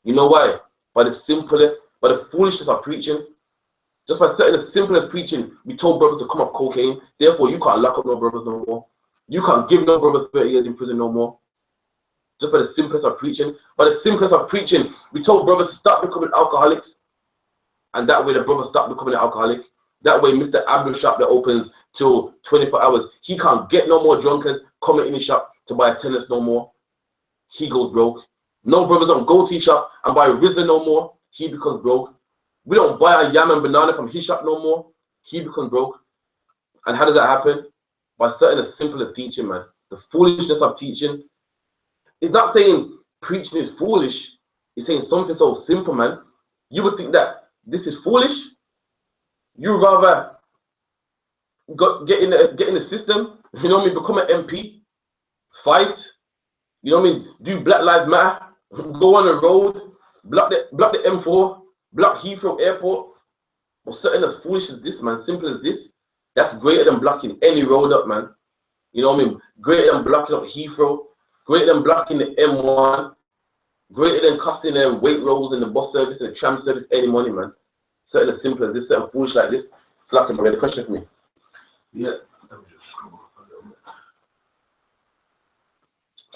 You know why? By the foolishness of preaching. Just by setting as simple as preaching, we told brothers to come off cocaine. Therefore, you can't lock up no brothers no more. You can't give no brothers 30 years in prison no more. Just by the simplest of preaching. By the simplest of preaching, we told brothers to stop becoming alcoholics. And that way the brothers stop becoming an alcoholic. That way Mr. Abdul's shop that opens till 24 hours, he can't get no more drunkards coming in his shop to buy tennis no more. He goes broke. No brothers don't go to his shop and buy Rizla no more. He becomes broke. We don't buy a yam and banana from his shop no more. He becomes broke. And how does that happen? By certain as simple as teaching, man. The foolishness of teaching. It's not saying preaching is foolish. It's saying something so simple, man. You would think that this is foolish. You rather get in the system, you know what I mean, become an MP, fight, you know what I mean, do Black Lives Matter, go on the road, block the M4, block Heathrow Airport, or something as foolish as this, man, simple as this. That's greater than blocking any road up, man. You know what I mean? Greater than blocking up Heathrow, greater than blocking the M1, greater than costing them weight rolls in the bus service and the tram service any money, man. Something as simple as this, something foolish like this. It's like a question for me. Yeah. Let me just scroll up a little bit.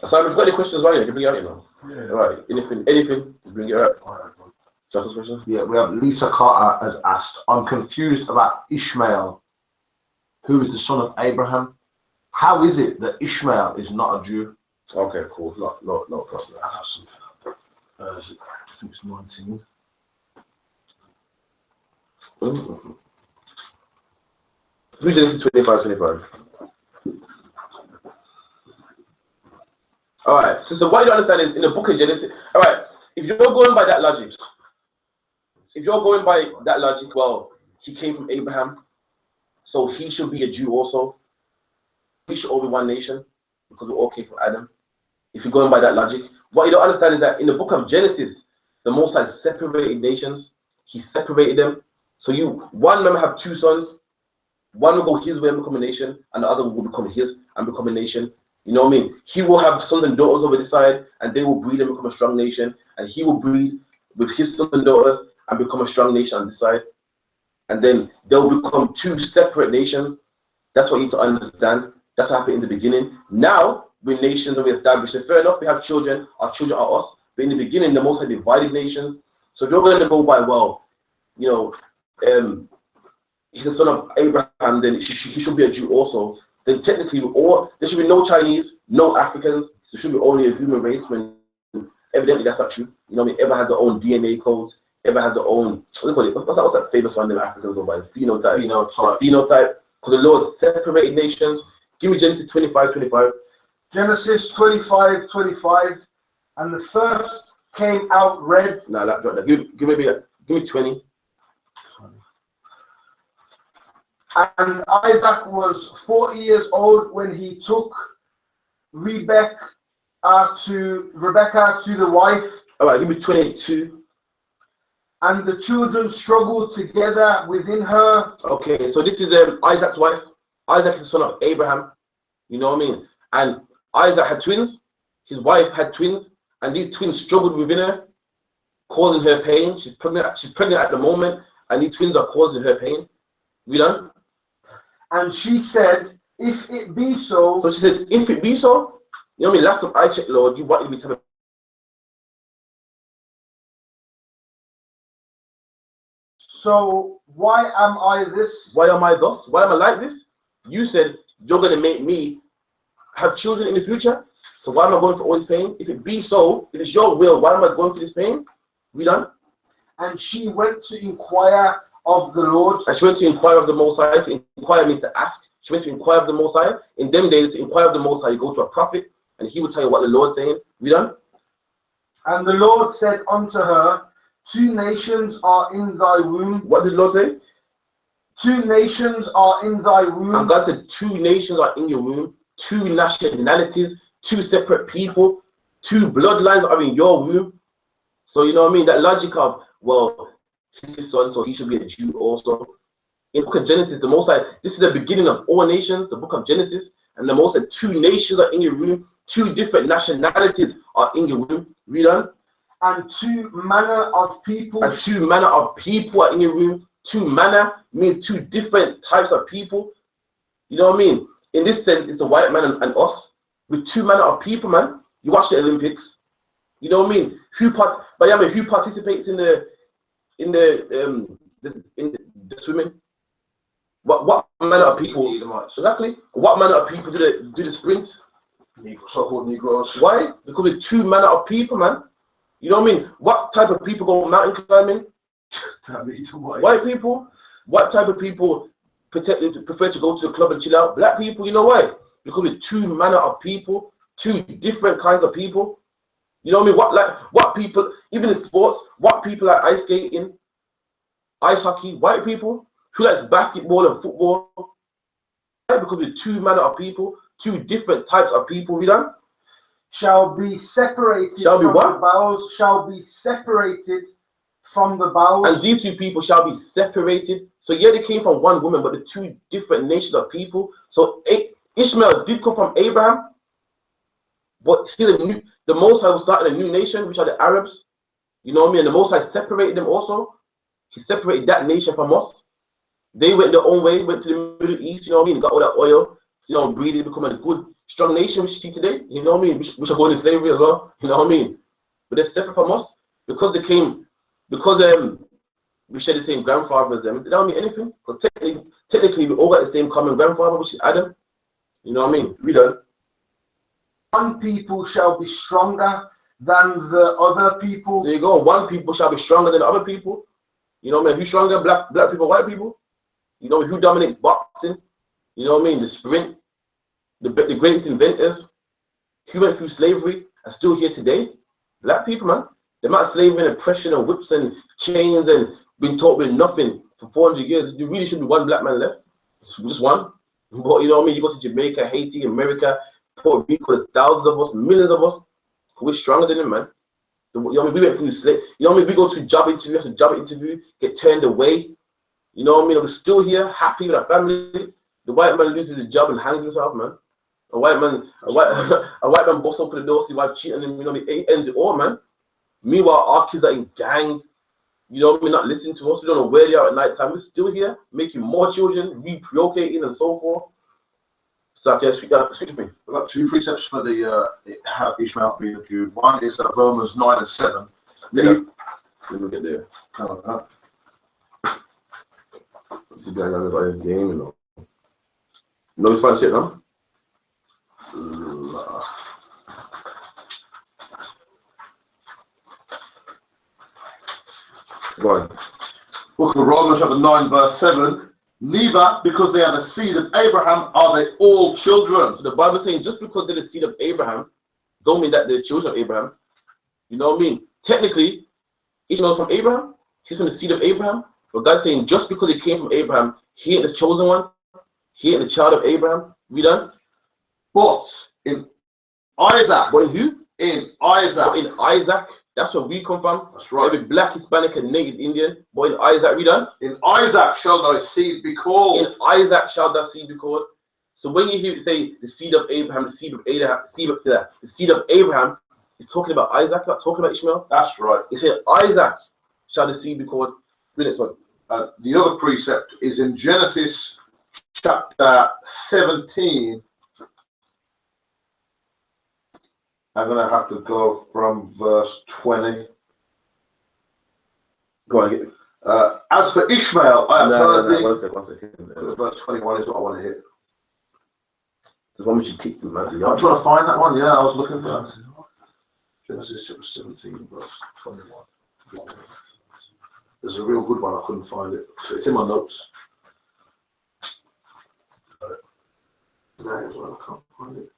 So if you've got any questions, right, you can bring it out, you know. Yeah. All right. Anything, bring it out. All right, bro. Second question? Yeah, we have Lisa Carter has asked, I'm confused about Ishmael, who is the son of Abraham. How is it that Ishmael is not a Jew? Okay, cool. No problem. I have something. I think it's 19. Genesis 25. All right. So what you don't understand is in the book of Genesis. All right. If you're going by that logic, well, he came from Abraham, so he should be a Jew also. We should all be one nation because we all came from Adam. If you're going by that logic, what you don't understand is that in the book of Genesis, the Most High separated nations. He separated them. So one man have two sons. One will go his way and become a nation, and the other will become his and become a nation. You know what I mean? He will have sons and daughters over this side, and they will breed and become a strong nation. And he will breed with his sons and daughters and become a strong nation on this side. And then they'll become two separate nations. That's what you need to understand. That's what happened in the beginning. Now, we're nations and we're established. And fair enough, we have children. Our children are us. But in the beginning, the Most High divided nations. So if you're going to go by, well, you know, he's the son of Abraham, then he should be a Jew also. Then technically, there should be no Chinese, no Africans. There should be only a human race. When evidently that's not true. You know what I mean? Everyone has their own DNA codes. Everyone has their own, what's that famous one, them Africans go by? Phenotype. Phenotype. Because the Lord separated nations. Give me Genesis 25:25. Genesis 25:25. And the first came out red. No, that. Give me 20. And Isaac was 40 years old when he took Rebecca to the wife. All right, give me 22. And the children struggled together within her. Okay, so this is Isaac's wife. Isaac is the son of Abraham. You know what I mean? And Isaac had twins. His wife had twins. And these twins struggled within her, causing her pain. She's pregnant at the moment. And these twins are causing her pain. You know? And she said, if it be so. So she said, if it be so, you know what I mean? Last time I checked, Lord, you wanted me to have a. So why am I this? Why am I thus? Why am I like this? You said you're going to make me have children in the future. So why am I going for all this pain? If it be so, if it's your will, why am I going through this pain? We done? And she went to inquire of the Lord. And she went to inquire of the Most High. To inquire means to ask. She went to inquire of the Most High. In them days, to inquire of the Most High, you go to a prophet, and he will tell you what the Lord's saying. We done? And the Lord said unto her, 2 nations are in thy womb. What did the Lord say? 2 nations are in thy womb. And God said 2 nations are in your womb. 2 nationalities, 2 separate people, 2 bloodlines are in your womb. So you know what I mean? That logic of, well, he's his son, so he should be a Jew also. In the book of Genesis, the Most High, this is the beginning of all nations, the book of Genesis, and the Most High, 2 nations are in your womb, 2 different nationalities are in your womb. Read on. And 2 manner of people. And 2 manner of people are in your womb. 2 manner means 2 different types of people. You know what I mean? In this sense, it's the white man and us. With 2 manner of people, man. You watch the Olympics. You know what I mean? Who participates in the swimming? What manner of people? Exactly. What manner of people do the sprint? So-called Negroes. Why? Because with 2 manner of people, man. You know what I mean? What type of people go mountain climbing? White people. What type of people prefer to go to the club and chill out? Black people. You know why? Because with 2 manner of people, 2 different kinds of people. You know what I mean? What people, even in sports, what people like ice skating, ice hockey, white people, who likes basketball and football? Why? Because with 2 manner of people, 2 different types of people, you know? Shall be separated shall be from what? the bowels, shall be separated from the bowels. And these 2 people shall be separated. So yeah, they came from one woman, but the 2 different nations of people. So Ishmael did come from Abraham, but the Most High was starting a new nation, which are the Arabs. You know what I mean? And the Most High separated them also. He separated that nation from us. They went their own way, went to the Middle East, you know what I mean? Got all that oil, you know, breeding, become a good, strong nation, which you see today, you know what I mean? Which are going in slavery as well, you know what I mean? But they're separate from us because we share the same grandfather as them. They don't mean anything. Because technically, we all got the same common grandfather, which is Adam. You know what I mean? We don't. One people shall be stronger than the other people. There you go. One people shall be stronger than other people. You know what I mean? Who's stronger? Black people, white people. You know who dominates boxing? You know what I mean? The sprint. The greatest inventors. Who went through slavery and still here today? Black people, man. The amount of slavery and oppression and whips and chains and been taught with nothing for 400 years. There really should be one black man left. Just one. But you know what I mean? You go to Jamaica, Haiti, America, Puerto Rico, there's thousands of us, millions of us. We're stronger than them, man. You know what I mean? We went through slavery. You know what I mean? We go to job interview after job interview, get turned away. You know what I mean? We're still here, happy with our family. The white man loses his job and hangs himself, man. A white man busts open the door, see wife cheating, and you know, it ends it all, man. Meanwhile, our kids are in gangs. You know, we're not listening to us. We don't know where they are at night time. We're still here, making more children, reprocating and so forth. So, okay, speak to me. I've got two precepts for the Ishmael being a Jew. One is Romans 9 and 7. Let me get there. This guy has his game, you know. No, it's fine shit, no? Go on. Book of Romans chapter 9 verse 7. Neither because they are the seed of Abraham are they all children. So the Bible is saying just because they're the seed of Abraham, don't mean that they're children of Abraham. You know what I mean? Technically, Ishmael from Abraham, he's from the seed of Abraham. But God's saying just because he came from Abraham, he ain't the chosen one, he ain't the child of Abraham. We done? But in Isaac. But in who? In Isaac. But in Isaac, that's where we come from. That's right. Every black, Hispanic, and native Indian. But in Isaac, we done? In Isaac shall thy seed be called. In Isaac shall thy seed be called. So when you hear it say the seed of Abraham, the seed of Abraham, the seed of Abraham, it's talking about Isaac, not talking about Ishmael. That's right. It said Isaac shall the seed be called. Read this one. The other precept is in Genesis chapter 17. I'm going to have to go from verse 20. Go on, get it. As for Ishmael, I have heard thee. One second. Verse 21 is what I want to hit. The one which you kicked him, man. I'm trying to find that one. Yeah, I was looking for that. Genesis chapter 17, verse 21. There's a real good one. I couldn't find it. So it's in my notes. That is one. I can't find it.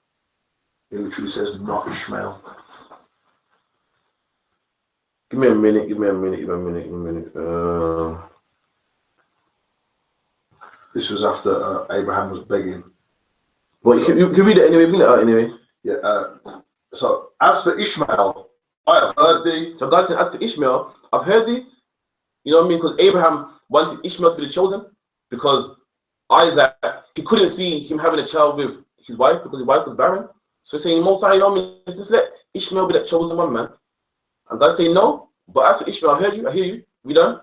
It literally says not Ishmael. Give me a minute. This was after Abraham was begging. Well, you can read it anyway. Read it out anyway. Yeah. So as for Ishmael, I have heard thee. So God said, as for Ishmael, I've heard thee. You know what I mean? Because Abraham wanted Ishmael to be the chosen, because Isaac, he couldn't see him having a child with his wife because his wife was barren. So he's saying, most high, you know what I mean? Just let Ishmael be that chosen one, man. And God saying, no. But as for Ishmael, I heard you, I hear you. We done?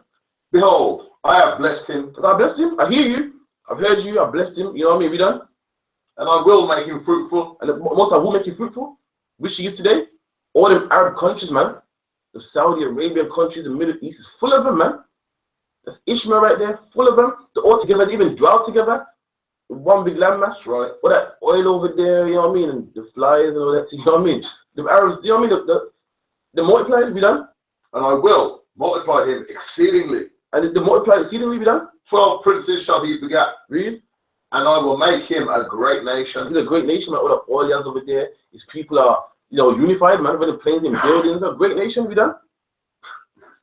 Behold, I have blessed him. I blessed him, I hear you. I've heard you, I've blessed him. You know what I mean? We done? And I will make him fruitful. And the most I will make you fruitful, which he is today. All them Arab countries, man. The Saudi Arabian countries, the Middle East is full of them, man. That's Ishmael right there, full of them. They're all together, they even dwell together. One big landmass, right? All that oil over there, you know what I mean? And the flies and all that, you know what I mean? The Arabs, you know what I mean? The multiplied, we done? And I will multiply him exceedingly. And the multiplied exceedingly, we done? 12 princes shall he begat. Read. And I will make him a great nation. He's a great nation, man. All the oil he has over there. His people are, you know, unified, man. Running planes and buildings. A great nation, we done?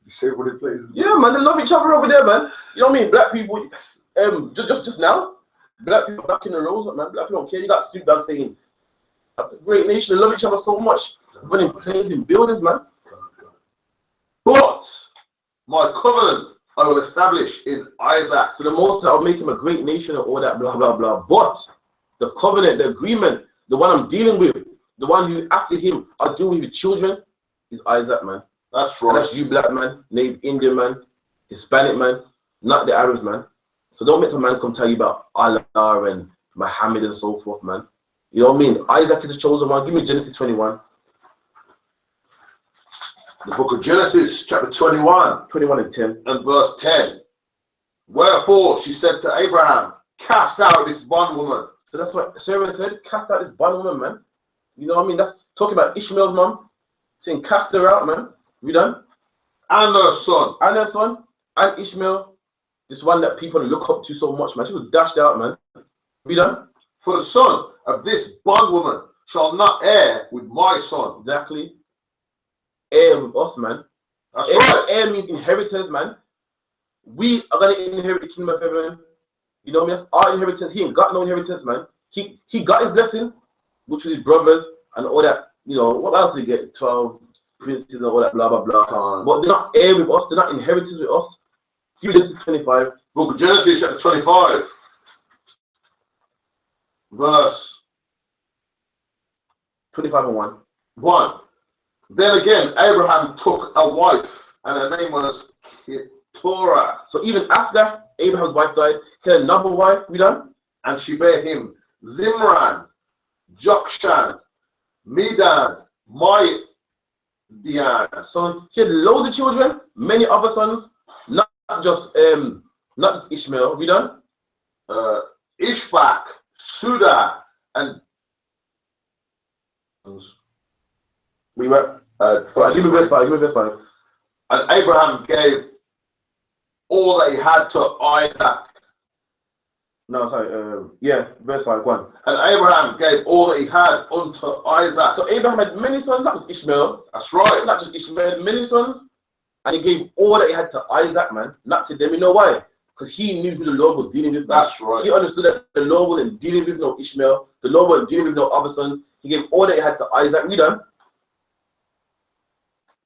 You see what it plays? Yeah, man. They love each other over there, man. You know what I mean? Black people, just now, black people back in the rows, man. Black people don't care. You got Snoop Dogg saying, a great nation. They love each other so much. Running planes and buildings, man. But my covenant I will establish in Isaac. So the most I'll make him a great nation and all that blah blah blah. But the covenant, the agreement, the one I'm dealing with, the one who after him I'll deal with the children is Isaac, man. That's right. And that's you, black man, native Indian man, Hispanic man, not the Arabs, man. So don't make the man come tell you about Allah and Muhammad and so forth, man. You know what I mean? Isaac is the chosen one. Give me Genesis 21. The book of Genesis, chapter 21. 21 and 10. And verse 10. Wherefore she said to Abraham, cast out this bondwoman. So that's what Sarah said, cast out this bondwoman, man. You know what I mean? That's talking about Ishmael's mom, saying cast her out, man. We done? And her son. And her son. And Ishmael. This one that people look up to so much, man. She was dashed out, man. We done? For the son of this bondwoman shall not heir with my son. Exactly. Heir with us, man. That's right. Heir means inheritance, man. We are gonna inherit the kingdom of heaven. You know what I mean? That's our inheritance. He ain't got no inheritance, man. He got his blessing, which was his brothers and all that. You know, what else did he get? 12 princes and all that blah blah blah. But they're not heir with us, they're not inheritors with us. Give me Genesis 25. Book of Genesis chapter 25. Verse 25 and 1. 1. Then again, Abraham took a wife, and her name was Keturah. So even after Abraham's wife died, he had another wife, we done? And she bare him Zimran, Jokshan, Medan, Dian. So he had loads of children, many other sons, not just Ishmael, we done? Isupk, Suda, and we were give me verse 5. And Abraham gave all that he had to Isaac. No, sorry, yeah, verse 5, 1. And Abraham gave all that he had unto Isaac. So Abraham had many sons, not just Ishmael. That's right. Not just Ishmael, many sons. And he gave all that he had to Isaac, man, not to them. You know why? Because he knew who the Lord was dealing with. That's right. He understood that the Lord wasn't dealing with no Ishmael. The Lord wasn't dealing with no other sons. He gave all that he had to Isaac. We done.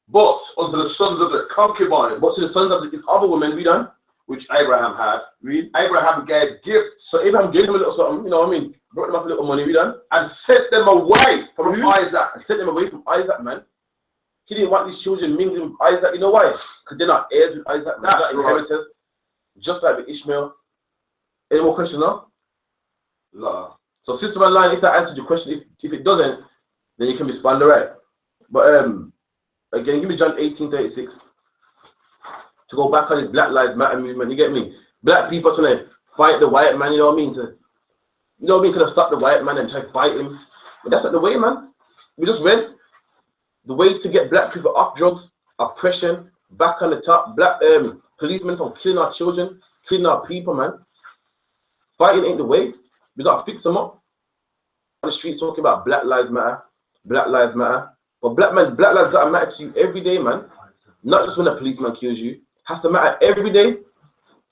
But unto the sons of the concubine, But to the sons of the other women, we done. which Abraham had, Read. Abraham gave gifts So Abraham gave them a little something, you know what I mean? Brought them up a little money, we done. and sent them away from Who? Isaac. And sent them away from Isaac, man. He didn't want these children mingling with Isaac. You know why? Because they're not heirs with Isaac. They're not inheritors. Just like with Ishmael. Any more questions now? No. So sister online, if that answers your question, if it doesn't, then you can respond, all right? But again, give me John 18:36 to go back on this Black Lives Matter movement. You get me? Black people trying to fight the white man. You know what I mean? To stop the white man and try to fight him. But that's not the way, man. We just read the way to get black people off drugs, oppression, back on the top. Black policemen from killing our children, killing our people, man. Fighting ain't the way. We gotta fix them up. On the streets talking about Black Lives Matter, Black Lives Matter. But Black lives gotta matter to you every day, man. Not just when a policeman kills you. Has to matter every day.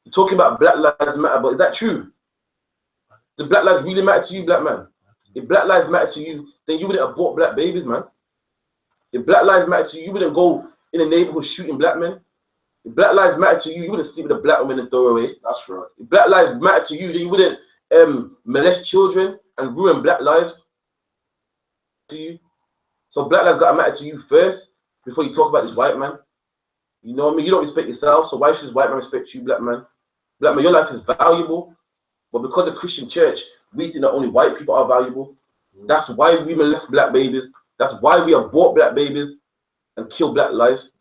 You're talking about Black Lives Matter, but is that true? Do Black lives really matter to you, black man? If Black lives matter to you, then you wouldn't abort black babies, man. If Black lives matter to you, you wouldn't go in the neighborhood shooting black men. If Black lives matter to you, you wouldn't sleep with a black woman and throw her away. That's right. If Black lives matter to you, then you wouldn't molest children and ruin black lives to you. So Black lives gotta matter to you first before you talk about this white man. You know what I mean? You don't respect yourself, so why should this white man respect you, black man? Black man, your life is valuable, but because the Christian church, we think that only white people are valuable. That's why we molest black babies. That's why we abort black babies and kill black lives.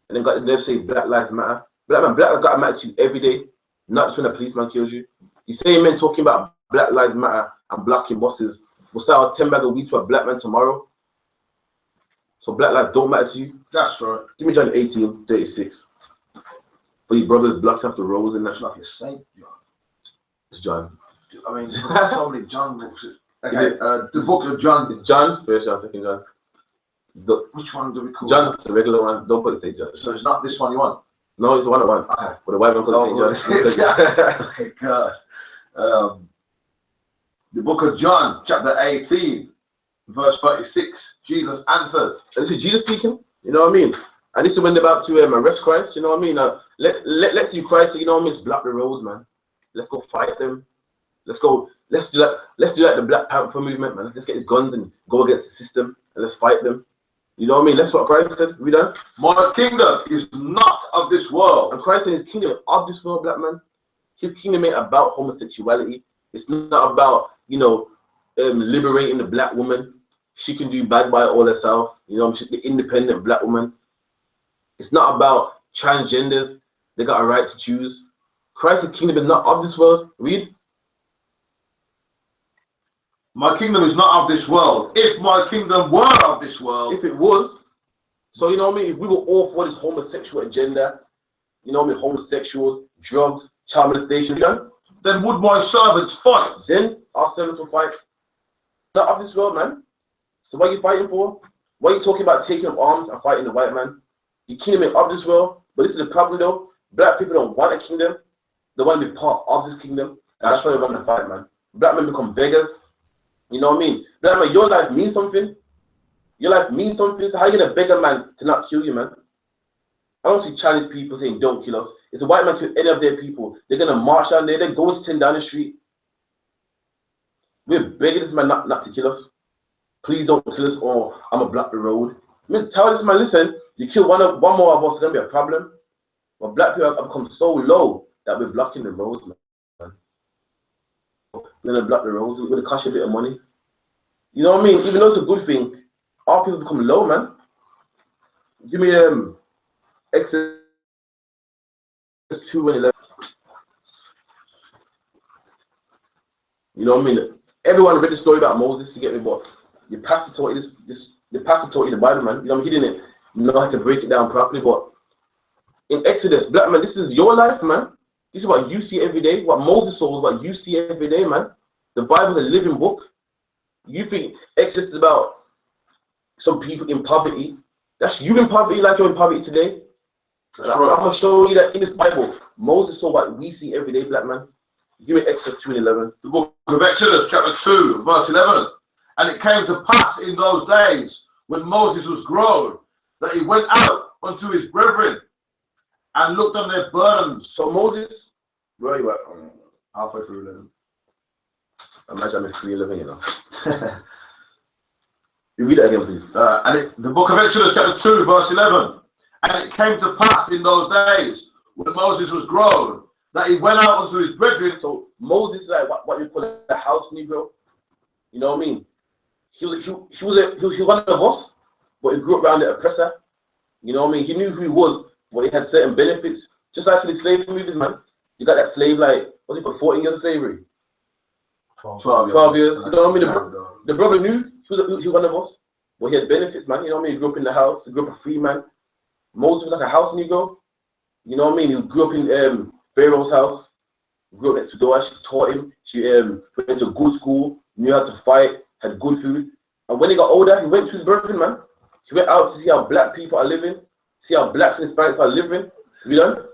And then got the nerve to say Black Lives Matter. Black man, black lives gotta matter to you every day, not just when a policeman kills you. You say men talking about Black Lives Matter and blocking buses. We'll sell 10 bags of weed to a black man tomorrow. So black lives don't matter to you. That's right. Give me John 18:36. For your brothers blocking off the roads and that's Like a Saint John. It's John. I mean, there's so many John books. Okay, the book of John. It's John, first John, second John. Which one do we call John's the regular one. Don't put it St. John. So it's not this one you want? No, it's the one at one. Okay. But the white man calls it St. John. Okay, God. The book of John, chapter 18, verse 36. Jesus answered. And this is Jesus speaking, you know what I mean? And this is when they're about to arrest Christ, you know what I mean? Let's see Christ, you know what I mean? Block the roads, man. Let's go fight them. Let's do that. Let's do like the Black Panther movement, man. Let's get his guns and go against the system and let's fight them. You know what I mean? That's what Christ said. We done. My kingdom is not of this world. And Christ in his kingdom of this world, black man. His kingdom ain't about homosexuality. It's not about, liberating the black woman. She can do bad by all herself. You know, she's the independent black woman. It's not about transgenders. They got a right to choose. Christ's kingdom is not of this world. Read. My kingdom is not of this world. If my kingdom were of this world. If it was, so you know what I mean? If we were all for this homosexual agenda, you know what I mean? Homosexuals, drugs, child molestation, then would my servants fight? Then our servants will fight. Not of this world, man. So what are you fighting for? Why are you talking about taking up arms and fighting the white man? Your kingdom is of this world, but this is the problem though. Black people don't want a kingdom. They want to be part of this kingdom. And that's why they want to fight, man. Black men become beggars. You know what I mean? Black man, your life means something. Your life means something. So how you gonna beg a man to not kill you, man? I don't see Chinese people saying don't kill us. If the white man kill any of their people, they're gonna march down there, they're going to 10 down the street. We're begging this man not to kill us. Please don't kill us, or I'm gonna block the road. I mean, tell this man, listen, you kill one more of us, it's gonna be a problem. But black people have become so low that we're blocking the roads, man. We're gonna block the roads. We're gonna cost you a bit of money. You know what I mean? Even though it's a good thing, our people become low, man. Give me Exodus 2:11. You know what I mean? Everyone read the story about Moses. You get me? But your pastor taught you this. The pastor taught you the Bible, man. You know what I mean? He didn't know how to break it down properly. But in Exodus, black man, this is your life, man. This is what you see every day. What Moses saw was what you see every day, man. The Bible is a living book. You think Exodus is about some people in poverty? That's you in poverty, like you're in poverty today. Right. I'm gonna show you that in this Bible, Moses saw what we see every day, black man. Give me Exodus 2:11. The book of Exodus, chapter 2, verse 11. And it came to pass in those days when Moses was grown that he went out unto his brethren and looked on their burdens. So Moses, where are you at? Halfway through 11. Imagine I'm 3:11, you know. You read it again, please. The book of Exodus, chapter 2, verse 11. And it came to pass in those days when Moses was grown that he went out unto his brethren. So Moses is like what you call a house Negro. You know what I mean? He was one of us, but he grew up around the oppressor. You know what I mean? He knew who he was, but he had certain benefits. Just like in the slavery movies, man. You got that slave, like, what's it called, 14 years of slavery? 12 years. You know what I mean? The brother knew he was one of us, but he had benefits, man. You know what I mean? He grew up in the house. He grew up a free man. Moses was like a house Negro. You know what I mean? He grew up in Pharaoh's house. Grew up next to Doa. She taught him. She went to good school, knew how to fight, had good food. And when he got older, he went to his brethren, man. He went out to see how black people are living, see how blacks and Hispanics are living. You know?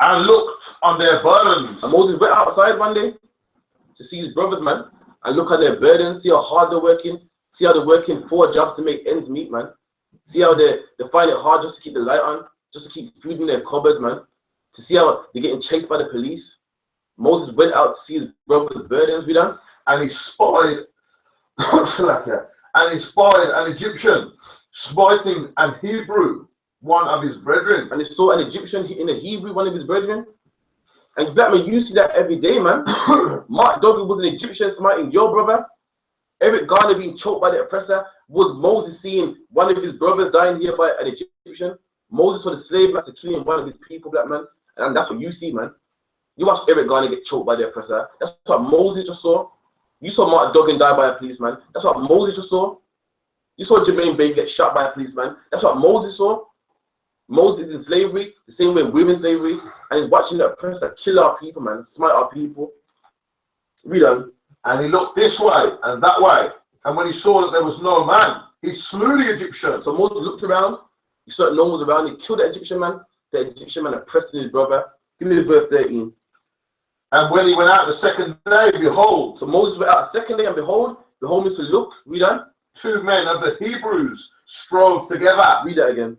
And looked on their burdens. And Moses went outside one day to see his brothers, man, and look at their burdens, see how hard they're working, see how they're working 4 jobs to make ends meet, man. See how they find it hard just to keep the light on, just to keep food in their cupboards, man. To see how they're getting chased by the police. Moses went out to see his brothers' burdens, you know? And he spied, and he spied an Egyptian smiting an Hebrew, one of his brethren. And he saw an Egyptian in a Hebrew, one of his brethren. And black man, you see that every day, man. Mark Duggan was an Egyptian smiting your brother. Eric Garner being choked by the oppressor. Was Moses seeing one of his brothers dying here by an Egyptian? Moses saw the slave master killing one of his people, black man. And that's what you see, man. You watch Eric Garner get choked by the oppressor. That's what Moses just saw. You saw Mark Duggan die by a policeman. That's what Moses just saw. You saw Jermaine Baker get shot by a policeman. That's what Moses saw. Moses is in slavery, the same way we're in slavery, and he's watching the oppressor kill our people, man, smite our people. Read on. And he looked this way and that way, and when he saw that there was no man, he slew the Egyptian. So Moses looked around, he saw that no one was around, he killed the Egyptian man oppressed his brother. Give me the verse 13. And when he went out the second day, behold. So Moses went out the second day, and behold means to look. Read on. 2 men of the Hebrews strove together. Read that again.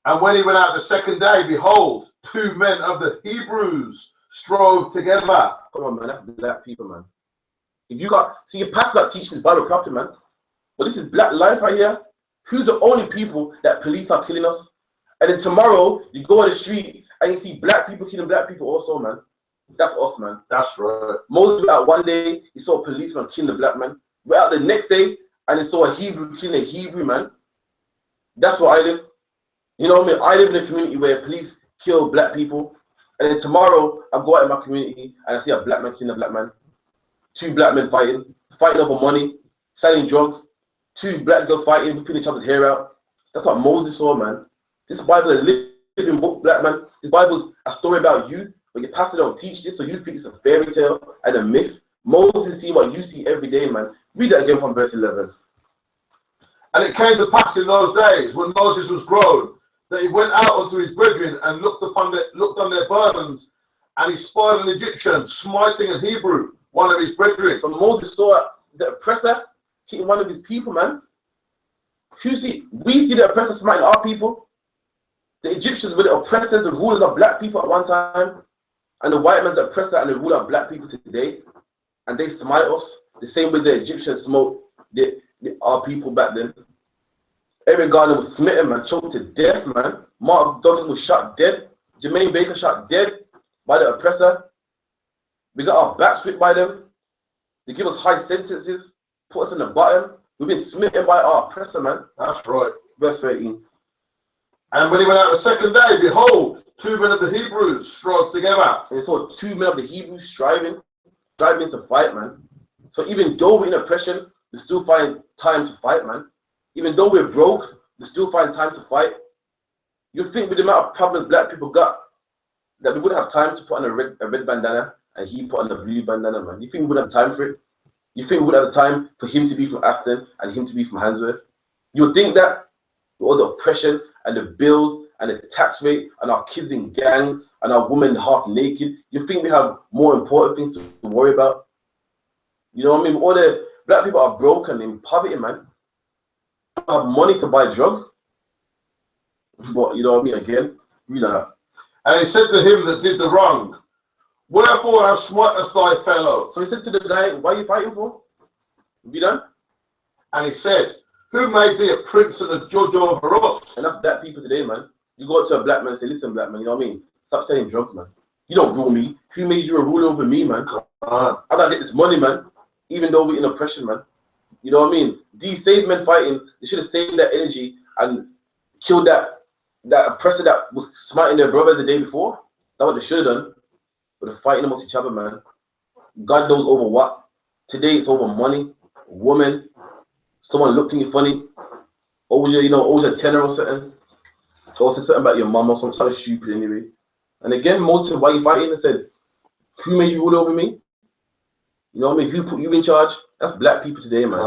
And when he went out the second day, behold, 2 men of the Hebrews strove together. Come on, man, that's black people, man. If you got, see, your pastor not teaching Bible properly, man. But this is black life right here. Who's the only people that police are killing us? And then tomorrow, you go on the street and you see black people killing black people also, man. That's us, man. That's right. Moses went out one day, he saw a policeman killing a black man. Went out the next day and he saw a Hebrew killing a Hebrew man. That's where I live. You know what I mean? I live in a community where police kill black people. And then tomorrow, I go out in my community and I see a black man killing a black man. 2 black men fighting over money, selling drugs. 2 black girls fighting, ripping each other's hair out. That's what Moses saw, man. This Bible is a living book, black man. This Bible is a story about you, but your pastor don't teach this, so you think it's a fairy tale and a myth. Moses see what you see every day, man. Read that again from verse 11. And it came to pass in those days when Moses was grown, that he went out unto his brethren and looked on their burdens, and he spied an Egyptian smiting a Hebrew, one of his brethren. So Moses saw the oppressor hitting one of his people, man. We see the oppressor smiting our people. The Egyptians were the oppressors, the rulers of black people at one time, and the white man's the oppressor and the ruler of black people today. And they smite us. The same way the Egyptians smoked our people back then. Eric Garner was smitten, man, choked to death, man. Mark Duggan was shot dead. Jermaine Baker shot dead by the oppressor. We got our backs whipped by them. They give us high sentences, put us in the bottom. We've been smitten by our oppressor, man. That's right. Verse 13. And when he went out the second day, behold, 2 men of the Hebrews strove together. And they saw 2 men of the Hebrews striving to fight, man. So even though we're in oppression, we still find time to fight, man. Even though we're broke, we still find time to fight. You think with the amount of problems black people got, that we wouldn't have time to put on a red bandana and he put on a blue bandana, man? You think we wouldn't have time for it? You think we would have time for him to be from Afton and him to be from Handsworth? You would think that with all the oppression and the bills and the tax rate and our kids in gangs and our women half naked, you think we have more important things to worry about? You know what I mean? All the black people are broken in poverty, man. They don't have money to buy drugs. But you know what I mean? Again, read that. And he said to him that did the wrong, wherefore thou smitest thy fellow? So he said to the guy, what are you fighting for? Be done? And he said, who made thee a prince and a judge over us? And that's black people today, man. You go up to a black man and say, listen, black man, you know what I mean? Stop selling drugs, man. You don't rule me. Who made you a ruler over me, man? I gotta get this money, man. Even though we're in oppression, man. You know what I mean? These saved men fighting, they should have saved that energy and killed that oppressor that was smiting their brother the day before. That's what they should have done. But they're fighting amongst each other, man. God knows over what. Today it's over money, woman, someone looked at you funny, always a tenor or something. Or something about your mom or something stupid anyway. And again, Moses said, why you fighting? And said, who made you rule over me? You know what I mean? Who put you in charge? That's black people today, man.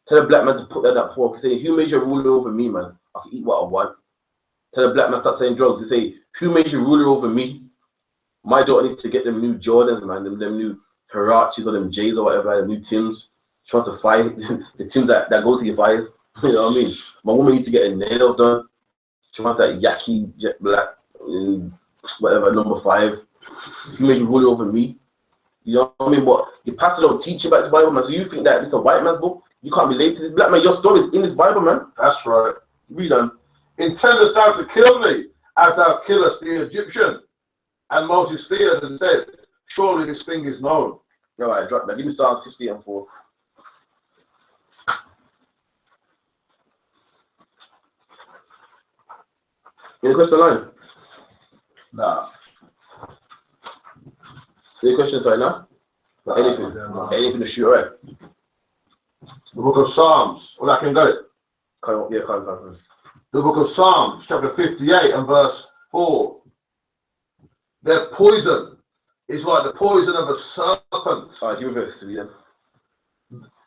Tell a black man to put that up for. Say, who made you ruler over me, man? I can eat what I want. Tell a black man start saying drugs. They say, who made you ruler over me? My daughter needs to get them new Jordans, man. Them new Harachis or them J's or whatever, them new Tims. She wants to fight the Tims that go to your fires. You know what I mean? My woman needs to get her nails done. She wants that Yaki jet black, whatever, number 5. Who made you rule over me? You know what I mean? But your pastor don't teach you about the Bible, man. So you think that it's a white man's book? You can't relate to this. Black man, your story is in this Bible, man. That's right. Read on. Intendest thou to kill me, as thou killest the Egyptian? And Moses feared and said, surely this thing is known. All right, drop that. Give me Psalms 50 and 4. Any question line? Nah. Any questions right now? Anything to shoot, all right? The book of Psalms. Well, I can get it. Come. The book of Psalms, chapter 58 and verse 4. Their poison is like the poison of a serpent. All right, give me verse 3 then.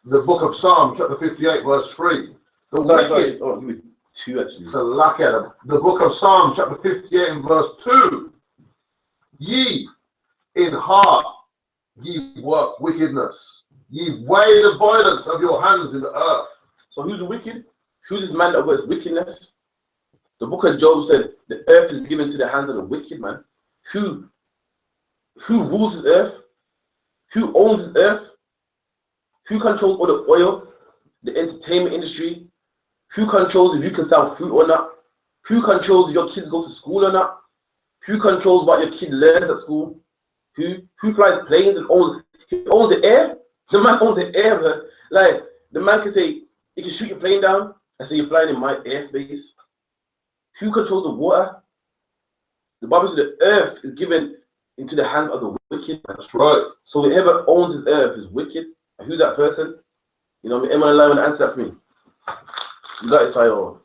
The book of Psalms, chapter 58, verse 3. The Sorry. Oh, give me 2 actually. So luck at them. The book of Psalms, chapter 58 and verse 2. Ye in heart, ye work wickedness. Ye weigh the violence of your hands in the earth. So who's the wicked? Who's this man that works wickedness? The book of Job said the earth is given to the hands of the wicked, man. Who rules this earth? Who owns this earth? Who controls all the oil, the entertainment industry? Who controls if you can sell fruit or not? Who controls if your kids go to school or not? Who controls what your kid learns at school? Who flies planes and owns the air? The man owns the air, man. Like, the man can say, he can shoot your plane down and say you're flying in my airspace. Who controls the water? The Bible says the earth is given into the hands of the wicked. That's right. So whoever owns this earth is wicked. And who's that person? You know what I mean? Anyone alive want to answer that for me? You got it, Sayo.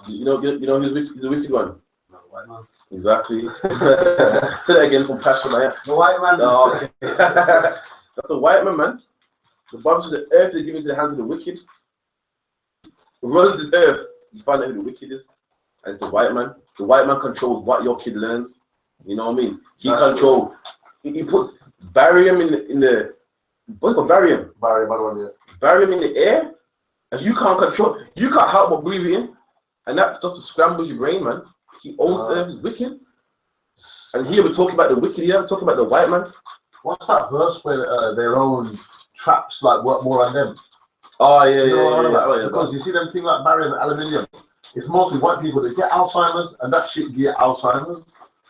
You know he's a wicked one. No, white man. Exactly. Say that again from passion, man. The white man. Oh, okay. That's the white man. The Bible says the earth is given into the hands of the wicked. Who runs this earth, you find out who the wicked is. And it's the white man. The white man controls what your kid learns. You know what I mean? He controls. He puts barium in the what's it called? Barium. Barium in the air, and you can't control. You can't help but breathe in, and that stuff scrambles your brain, man. He owns the earth. He's wicked. And here we're talking about the wicked. Here we're talking about the white man. What's that verse where their own traps like work more on them. Oh yeah, You know what I'm yeah, about? yeah. Because you see them things like barium and aluminium. It's mostly white people that get Alzheimer's, and that shit get Alzheimer's.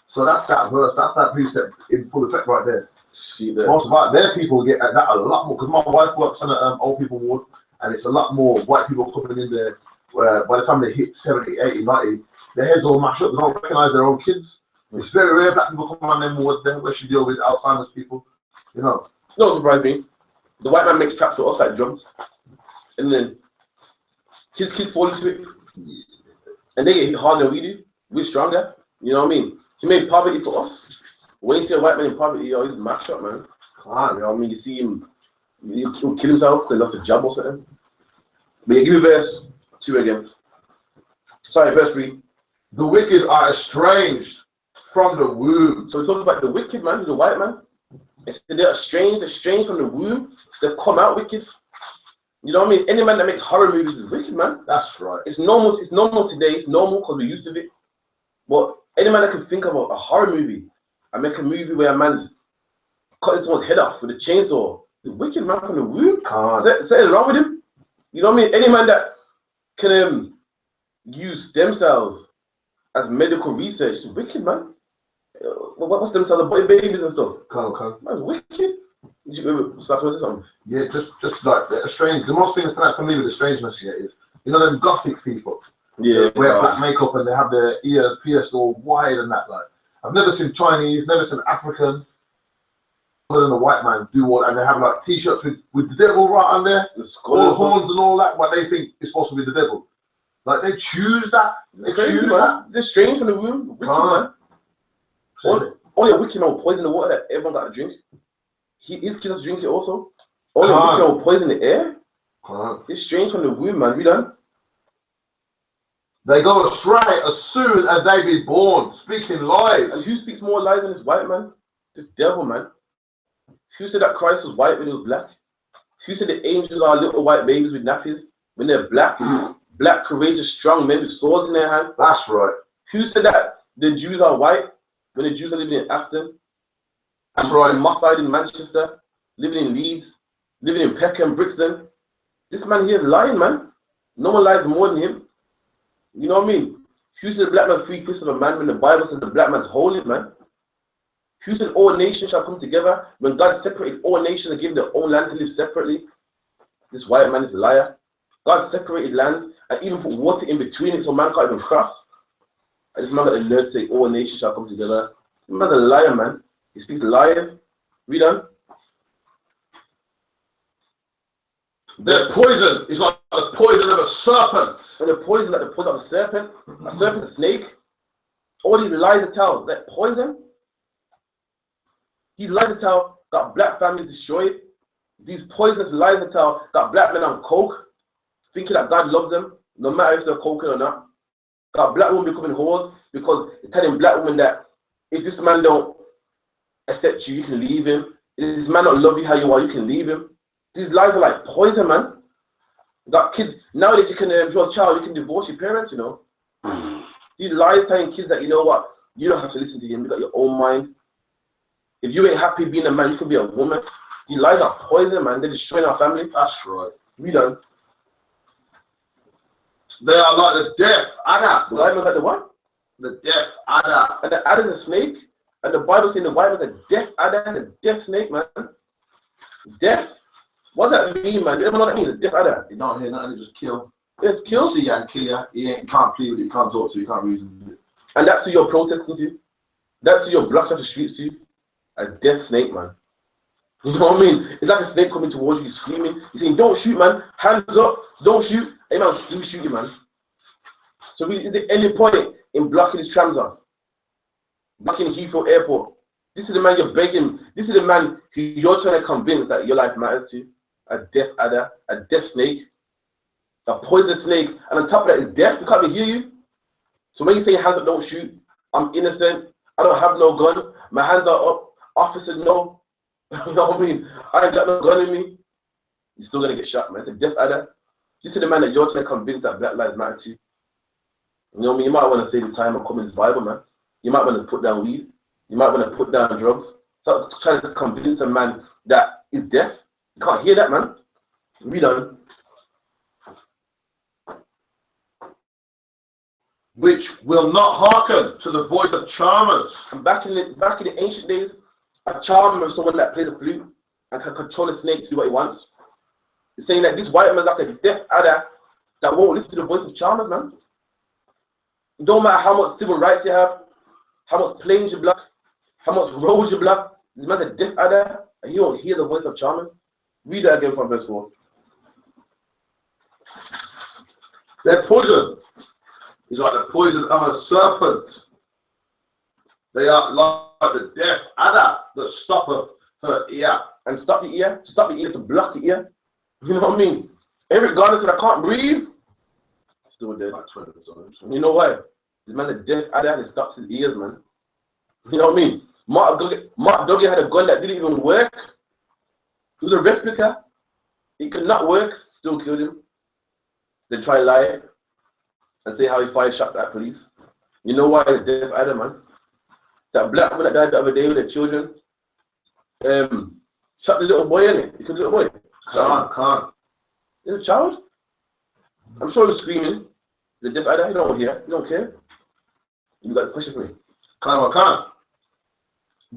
So that's that verse, that's that precept in full effect right there. See that. Most of their people get that a lot more, because my wife works on an old people ward, and it's a lot more white people coming in there. By the time they hit 70, 80, 90, their heads all mashed up. They don't recognize their own kids. It's very rare black people come on them wards there where she deal with Alzheimer's people. You know. Don't surprise me. The white man makes traps with us like drugs, and then his kids fall into it, and they get hit harder than we do. We're stronger. You know what I mean? He made poverty for us. When you see a white man in poverty, yo, he's mashed up, man. You know what I mean? You see him, he'll kill himself because he lost a job or something. But yeah, give me verse 2 again. Sorry, verse 3. The wicked are estranged from the womb. So we talk about the wicked man, the white man. They're estranged from the womb. They come out wicked. You know what I mean? Any man that makes horror movies is wicked, man. That's right. It's normal today. It's normal because we're used to it. But any man that can think of a horror movie and make a movie where a man's cutting someone's head off with a chainsaw, the wicked man from the womb, something wrong with him. You know what I mean? Any man that can use stem cells as medical research is wicked, man. What's stem cells? Body babies and stuff. That's wicked. Something? Yeah, just like the strange. The most thing that's for me with the strangeness here is, you know, them gothic people. Yeah, they wear black makeup and they have their ears pierced all wide and that. Like, I've never seen Chinese, never seen African, other than a white man do all, and they have like t-shirts with the devil right on there, all horns and all that. What they think is supposed to be the devil. Like they choose that. They choose that. They're strange from the womb. Wicked, man. Only a wicked man will poison the water that everyone got to drink. His kids drink it also. Only a wicked man will poison the air. It's strange from the womb, man. You done? They go astray as soon as they be born, speaking lies. And who speaks more lies than this white man? This devil, man. Who said that Christ was white when he was black? Who said the angels are little white babies with nappies when they're black? Black, courageous, strong men with swords in their hands. That's right. Who said that the Jews are white when the Jews are living in Aston? That's right. In Mosside in Manchester, living in Leeds, living in Peckham, Brixton. This man here is lying, man. No one lies more than him. You know what I mean? Who said the black man free fist of a man when the Bible says the black man's holy, man? Who said all nations shall come together when God separated all nations and gave their own land to live separately? This white man is a liar. God separated lands and even put water in between it so man can't even cross. And this man got the nerve to say all nations shall come together. This man's a liar, man. He speaks liars. Read on. Their poison is like the poison of a serpent. And the poison like the poison of a serpent. A serpent, a snake. All these lies to tell. That poison. These lies to tell got black families destroyed. These poisonous lies to tell got black men on coke, thinking that God loves them, no matter if they're coking or not. Got black women becoming whores because they're telling black women that if this man don't accept you, you can leave him. If this man don't love you how you are, you can leave him. These lies are like poison, man. Got kids nowadays. You can, if you're a child, you can divorce your parents. You know, these lies telling kids that, you know what, you don't have to listen to him. You got your own mind. If you ain't happy being a man, you can be a woman. These lies are poison, man. They're destroying our family. That's right. We done. They are like the death adder. The white man's like the what? The death adder. And the adder's a snake. And the Bible saying the white man's a death adder and a death snake, man. Death. What does that mean, man? You ever know what that means? A death adder. You don't hear nothing, just kill. It's kill. See and kill you. You can't plead with it, you can't talk to you, you can't reason with it. And that's who you're protesting to. That's who you're blocking off the streets to. A death snake, man. You know what I mean? It's like a snake coming towards you, screaming. You're saying, don't shoot, man. Hands up. Don't shoot. Hey, man, do shoot you, man. So is there any point in blocking his trams off? Blocking Heathrow Airport? This is the man you're begging. This is the man who you're trying to convince that your life matters to. A death adder, a death snake, a poisonous snake, and on top of that is death. We can't even hear you. So when you say hands up, don't shoot, I'm innocent, I don't have no gun, my hands are up, officer, no. You know what I mean? I ain't got no gun in me. You're still gonna get shot, man. It's a death adder. This is the man that you're trying to convince that black lives matter to. You know what I mean? You might want to save the time of coming to the Bible, man. You might want to put down weed. You might want to put down drugs. Stop trying to convince a man that is death. You can't hear that, man. Read on. Which will not hearken to the voice of charmers. And back in the ancient days, a charmer was someone that plays the flute and can control a snake to do what he wants. It's saying that this white man's like a deaf adder that won't listen to the voice of charmers, man. It don't matter how much civil rights you have, how much planes you block, how much roads you block. This man's a deaf adder and he won't hear the voice of charmers. Read that again from verse 4. Their poison is like the poison of a serpent. They are like the deaf adder that stoppeth her ear. And stop the ear, to block the ear. You know what I mean? Eric Garner said, I can't breathe. Still dead. You know why? This man's a deaf adder and it stops his ears, man. You know what I mean? Mark Duggan had a gun that didn't even work. It was a replica. It could not work. Still killed him. They try to lie and say how he fired shots at police. You know why he's deaf adder, man? That black woman that died the other day with the children, shot the little boy in it. You could little boy. Can't. He's a child. I'm sure he was screaming. The deaf adder, you don't hear. You don't care. You got a question for me? Can't.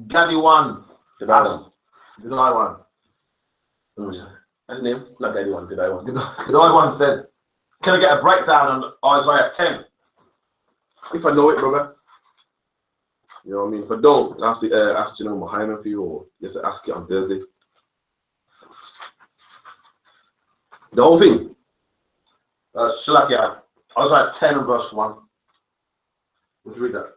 Gaddy one. The guy one. The guy one. That's his name? Not Gaddy one. The guy one. The guy one said, can I get a breakdown on Isaiah 10? If I know it, brother. You know what I mean? If I don't, I have to ask GEN.YAHANNA for you, or just ask it on Thursday. The whole thing. Shalakia, Isaiah 10 and verse 1. Would you read that?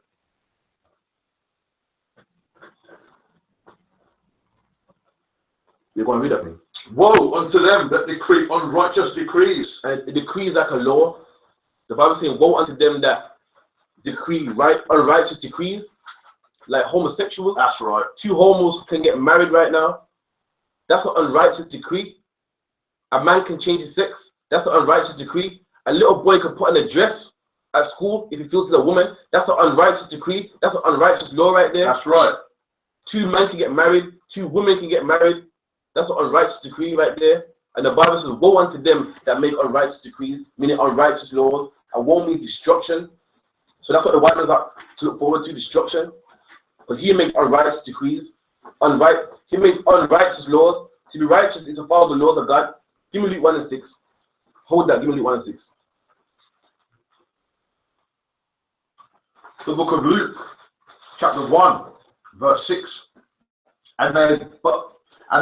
You're going to read that thing. Woe unto them that decree unrighteous decrees. And a decree is like a law. The Bible is saying, woe unto them that decree unrighteous decrees, like homosexuals. That's right. 2 homos can get married right now. That's an unrighteous decree. A man can change his sex. That's an unrighteous decree. A little boy can put on a dress at school if he feels he's a woman. That's an unrighteous decree. That's an unrighteous law right there. That's right. 2 men can get married. 2 women can get married. That's an unrighteous decree right there. And the Bible says, woe unto them that make unrighteous decrees, meaning unrighteous laws. And woe means destruction. So that's what the white man's got to look forward to, destruction. But he makes unrighteous decrees. He makes unrighteous laws. To be righteous is to follow the laws of God. Give me Luke 1 and 6. Hold that. Give me Luke 1 and 6. The book of Luke, chapter 1, verse 6. And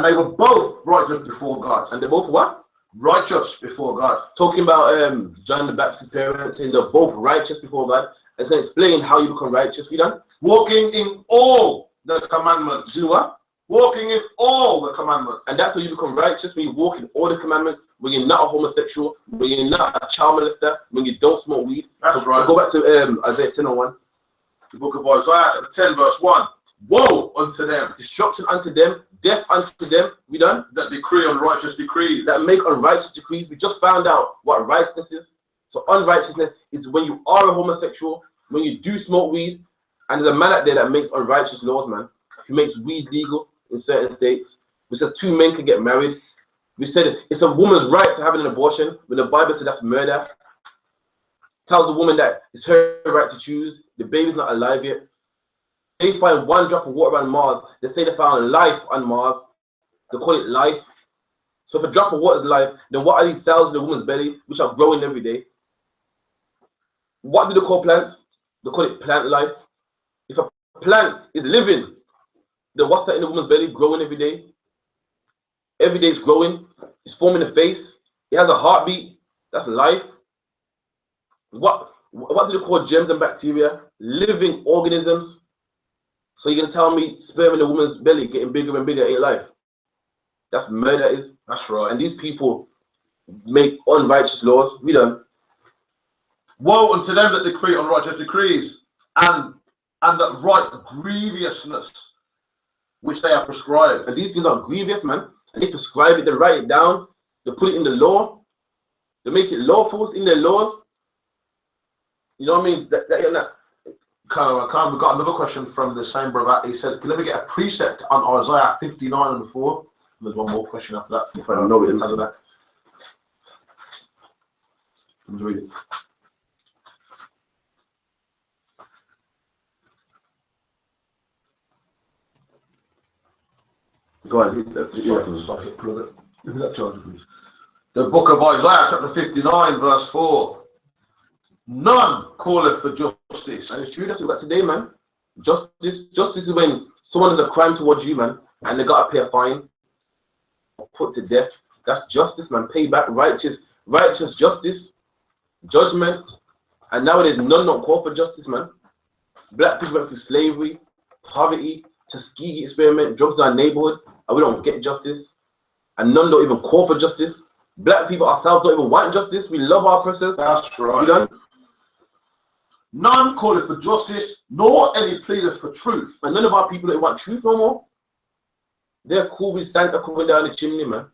they were both righteous before God. And they're both what? Righteous before God. Talking about John the Baptist's parents, saying they're both righteous before God. It's going to explain how you become righteous. We done? Walking in all the commandments. Do what? Walking in all the commandments. And that's when you become righteous, when you walk in all the commandments, when you're not a homosexual, when you're not a child molester, when you don't smoke weed. That's right. Go back to Isaiah 10 and 1. The book of Isaiah 10 verse 1. Woe unto them. Destruction unto them, death unto them. We done? That decree unrighteous decrees. That make unrighteous decrees. We just found out what righteousness is. So unrighteousness is when you are a homosexual, when you do smoke weed, and there's a man out there that makes unrighteous laws, man. He makes weed legal in certain states. We said 2 men can get married. We said it's a woman's right to have an abortion, when the Bible said that's murder. Tells the woman that it's her right to choose. The baby's not alive yet. They find 1 drop of water on Mars. They say they found life on Mars. They call it life. So if a drop of water is life, then what are these cells in the woman's belly, which are growing every day? What do they call plants? They call it plant life. If a plant is living, then what's that in the woman's belly, growing every day? Every day it's growing. It's forming a face. It has a heartbeat. That's life. What do they call germs and bacteria? Living organisms. So you're going to tell me sperm in the woman's belly getting bigger and bigger ain't life? That's murder is. That's right. And these people make unrighteous laws. We don't. Woe unto them that decree unrighteous decrees, and that right grievousness which they have prescribed. And these things are grievous, man. And they prescribe it, they write it down, they put it in the law, they make it lawful in their laws. You know what I mean? You're not. We've got another question from the same brother. He says, can we get a precept on Isaiah 59 and 4? There's one more question after that. If I know it, because of that. Let's read it. Go on. The book of Isaiah, chapter 59, verse 4. None calleth for justice. And it's true, that's what we got today, man. Justice is when someone does a crime towards you, man, and they got to pay a fine or put to death. That's justice, man. Payback, righteous justice, judgment. And nowadays, none don't call for justice, man. Black people went through slavery, poverty, Tuskegee experiment, drugs in our neighborhood, and we don't get justice. And none don't even call for justice. Black people ourselves don't even want justice. We love our oppressors. That's right. You done? None calleth for justice, nor any pleadeth for truth. And none of our people don't want truth no more. They're cool with Santa coming down the chimney, man.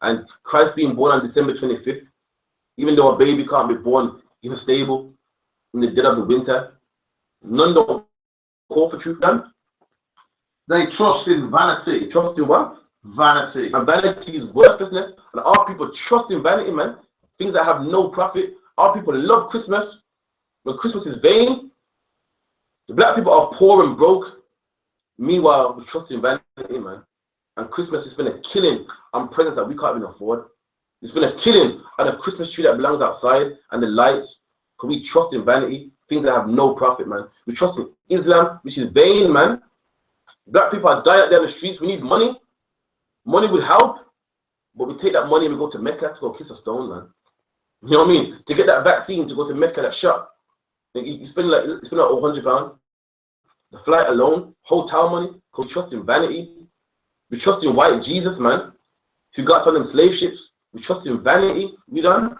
And Christ being born on December 25th, even though a baby can't be born in a stable in the dead of the winter, none don't call for truth, done. They trust in vanity. Trust in what? Vanity. And vanity is worthlessness. And our people trust in vanity, man. Things that have no profit. Our people love Christmas. When Christmas is vain, the black people are poor and broke. Meanwhile, we trust in vanity, man. And Christmas has been a killing on presents that we can't even afford. It's been a killing on a Christmas tree that belongs outside and the lights. Because we trust in vanity, things that have no profit, man. We trust in Islam, which is vain, man. Black people are dying out there in the streets. We need money. Money would help. But we take that money and we go to Mecca to go kiss a stone, man. You know what I mean? To get that vaccine, to go to Mecca, that shop. You spend like £100. The flight alone, hotel money, because we trust in vanity. We trust in white Jesus, man. If you got some of them slave ships, we trust in vanity. We done.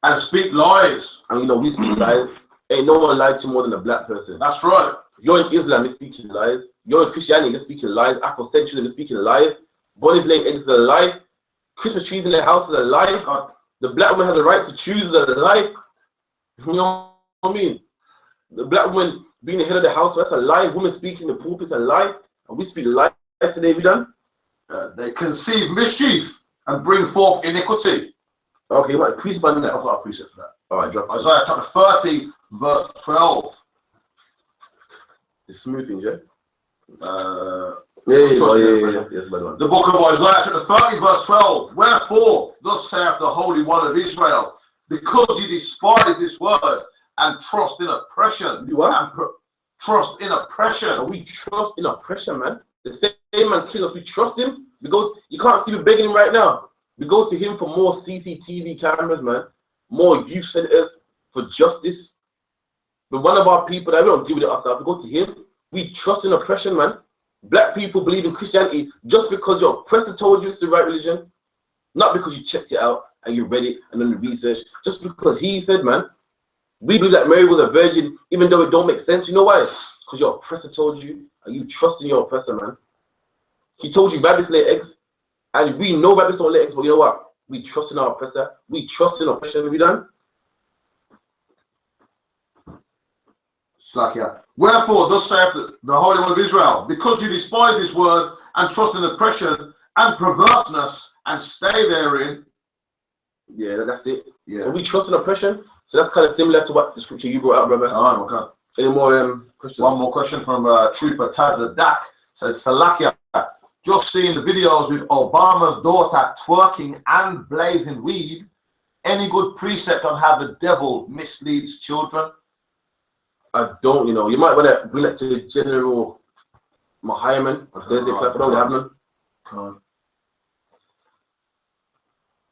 And speak lies. And you know, we speak lies. Ain't no one lied to more than a black person. That's right. You're in Islam, you're speaking lies. You're in Christianity, you're speaking lies. Afrocentralism, you're speaking lies. Bonnie's laying eggs is a lie. Christmas trees in their house is a lie. God. The black woman has a right to choose is a lie. You know what I mean? The black woman being the head of the house, that's a lie. Women speaking in the pulpit is a lie. And we speak lies today, we done? They conceive mischief and bring forth iniquity. Okay, you want a precept on that? I've got a precept for that. All right, drop it. Isaiah chapter 30, verse 12. It's smooth things, yeah? Yes, The book of Isaiah chapter 30, verse 12. Wherefore, thus saith the Holy One of Israel, because ye despise this word and trust in oppression. You what? Trust in oppression. And we trust in oppression, man. The same man kills us, we trust him. We go, you can't see me begging him right now. We go to him for more CCTV cameras, man. More youth centers for justice. But one of our people that we don't deal with it ourselves, we go to him. We trust in oppression, man. Black people believe in Christianity just because your oppressor told you it's the right religion. Not because you checked it out and you read it and done the research. Just because he said, man. We believe that Mary was a virgin, even though it don't make sense. You know why? Because your oppressor told you, and you trust in your oppressor, man. He told you rabbits lay eggs, and we know rabbits don't lay eggs, but you know what? We trust in our oppressor. We trust in oppression. Have we done? Slakia. Wherefore, thus saith the Holy One of Israel, because you despise this word and trust in oppression and perverseness and stay therein. Yeah, that's it. Yeah. So we trust in oppression. So that's kind of similar to what the scripture you brought out, brother. Oh, okay. Any more questions? One more question from Trooper Tazadak. Says, Salakia, just seeing the videos with Obama's daughter twerking and blazing weed, any good precept on how the devil misleads children? I don't, you know. You might want to bring that to General Mahayaman on Thursday. I don't have none.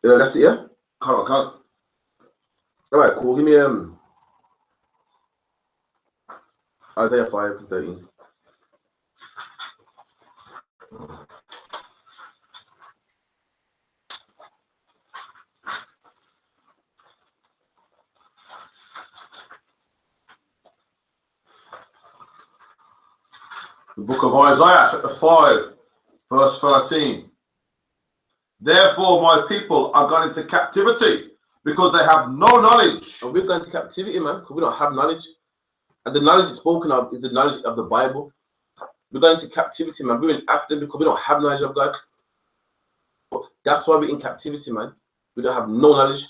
Yeah, that's it, yeah? Come. All right, cool. Give me Isaiah 5:13. The book of Isaiah, chapter 5, verse 13. Therefore, my people are gone into captivity because they have no knowledge. And we're going to captivity, man, because we don't have knowledge. And the knowledge is spoken of is the knowledge of the Bible. We're going into captivity, man. We're in Africa because we don't have knowledge of God. That's why we're in captivity, man. We don't have no knowledge.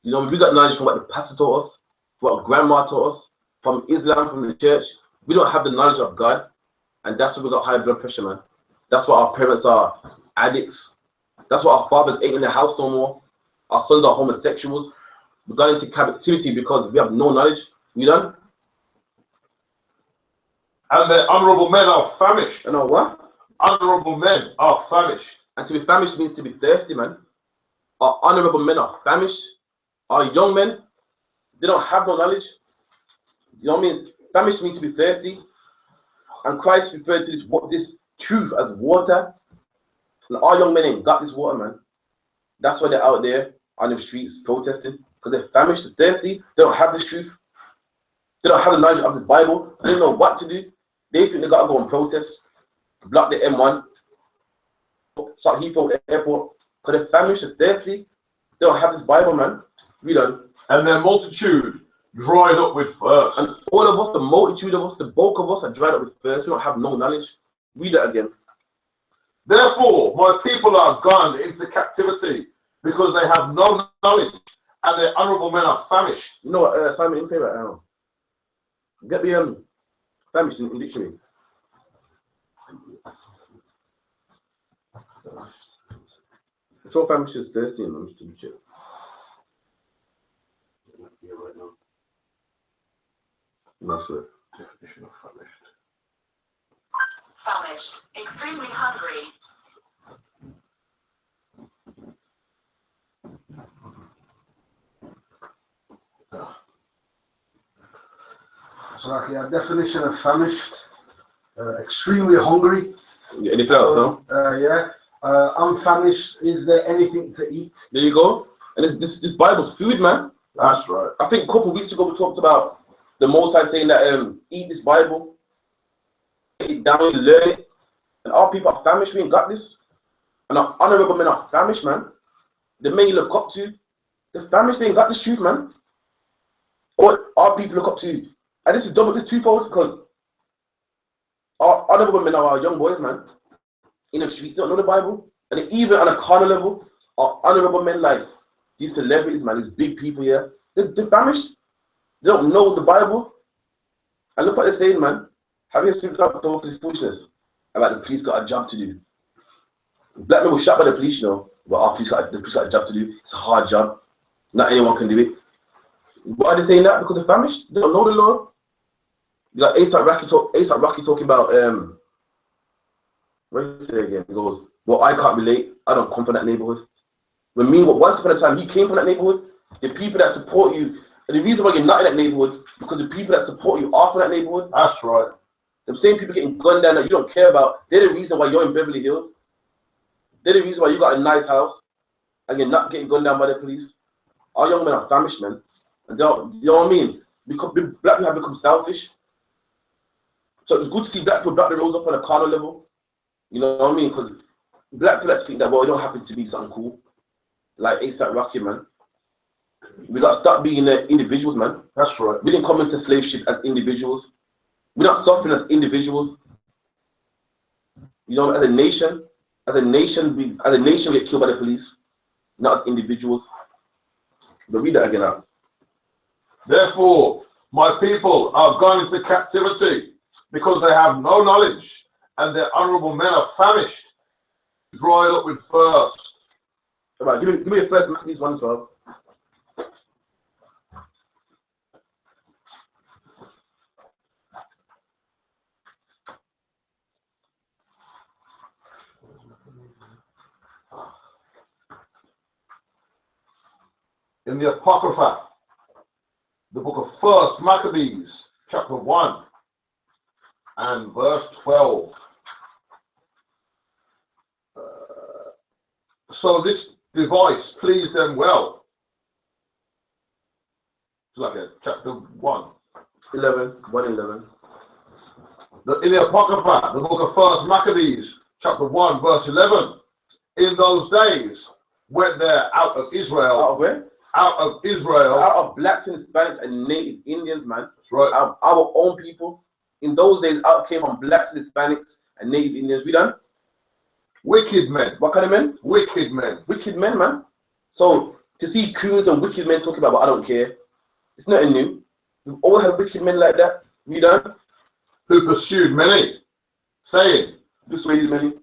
You know, we got knowledge from what the pastor taught us, what our grandma taught us, from Islam, from the church. We don't have the knowledge of God, and that's why we got high blood pressure, man. That's why our parents are addicts. That's why our fathers ain't in the house no more. Our sons are homosexuals. We got into captivity because we have no knowledge. You know? And the honorable men are famished. You know what? Honorable men are famished. And to be famished means to be thirsty, man. Our honorable men are famished. Our young men, they don't have no knowledge. You know what I mean? Famished means to be thirsty. And Christ referred to this truth as water. And our young men ain't got this water, man. That's why they're out there on the streets protesting. Because they're famished, they're thirsty. They don't have this truth. They don't have the knowledge of the Bible. They don't know what to do. They think they got to go and protest. Block the M1. Start Heathrow Airport. Because they're famished, they're thirsty. They don't have this Bible, man. We don't. And their multitude dried up with thirst. And all of us, the multitude of us, the bulk of us are dried up with thirst. We don't have no knowledge. Read it again. Therefore, my people are gone into captivity because they have no knowledge, and their honorable men are famished. You know what, Simon, in favor right now. Get the famished in dictionary. So famished is thirsty, man. Just to check. Right now. That's it. Definition of famished. Famished, extremely hungry. So, like, yeah, definition of famished, extremely hungry. Anything else, no? Yeah. I'm famished. Is there anything to eat? There you go. And this Bible's food, man. That's right. I think a couple of weeks ago we talked about the Most High saying that eat this Bible, get it down, learn it. And our people are famished. We ain't got this. And our honorable men are famished, man. The men you look up to, the famished, they ain't got this truth, man. Or our people look up to. And this is double, this twofold, because our honorable men are our young boys, man. In the streets, don't know the Bible. And even on a carnal level, our honorable men, like these celebrities, man, these big people here, they're famished. They don't know the Bible. And look what they're saying, man. Have you seen talking this foolishness about the police got a job to do? Black men were shot by the police, you know, but our police got a job to do. It's a hard job. Not anyone can do it. Why are they saying that? Because they're famished. They don't know the law. You got A$AP Rocky talking about what did he say again? He goes, well, I can't relate. I don't come from that neighborhood. When me, once upon a time, he came from that neighborhood. The people that support you, and the reason why you're not in that neighborhood, because the people that support you are from that neighborhood. That's right. The same people getting gunned down that you don't care about, they're the reason why you're in Beverly Hills. They're the reason why you got a nice house, and you're not getting gunned down by the police. Our young men are famished, man. And you know what I mean? Black people have become selfish. So it's good to see black people back the roads up on a carnal level. You know what I mean? Because black people like to think that, well, it don't happen to be something cool. Like A$AP Rocky, man. We got to start being individuals, man. That's right. We didn't come into slave ship as individuals. We're not suffering as individuals. You know, as a nation, we get killed by the police, not as individuals. But read that again out. Therefore, my people are gone into captivity because they have no knowledge, and their honorable men are famished, dried up with thirst. All right, give me a first Maccabees 1:12. In the Apocrypha, the book of 1 Maccabees, chapter 1 and verse 12. So this device pleased them well. It's like a chapter 1. 1:11. In the Apocrypha, the book of 1 Maccabees, chapter 1, verse 11. In those days went there out of Israel. Out of where? Out of Israel. Out of blacks and Hispanics and native Indians, man. That's right. Our own people in those days out came from blacks, Hispanics, and Native Indians. We done? Wicked men. What kind of men? Wicked men. Wicked men, man. So to see coons and wicked men talking about, well, I don't care, it's nothing new. We've always had wicked men like that. We done? Who pursued many, saying, Persuaded many.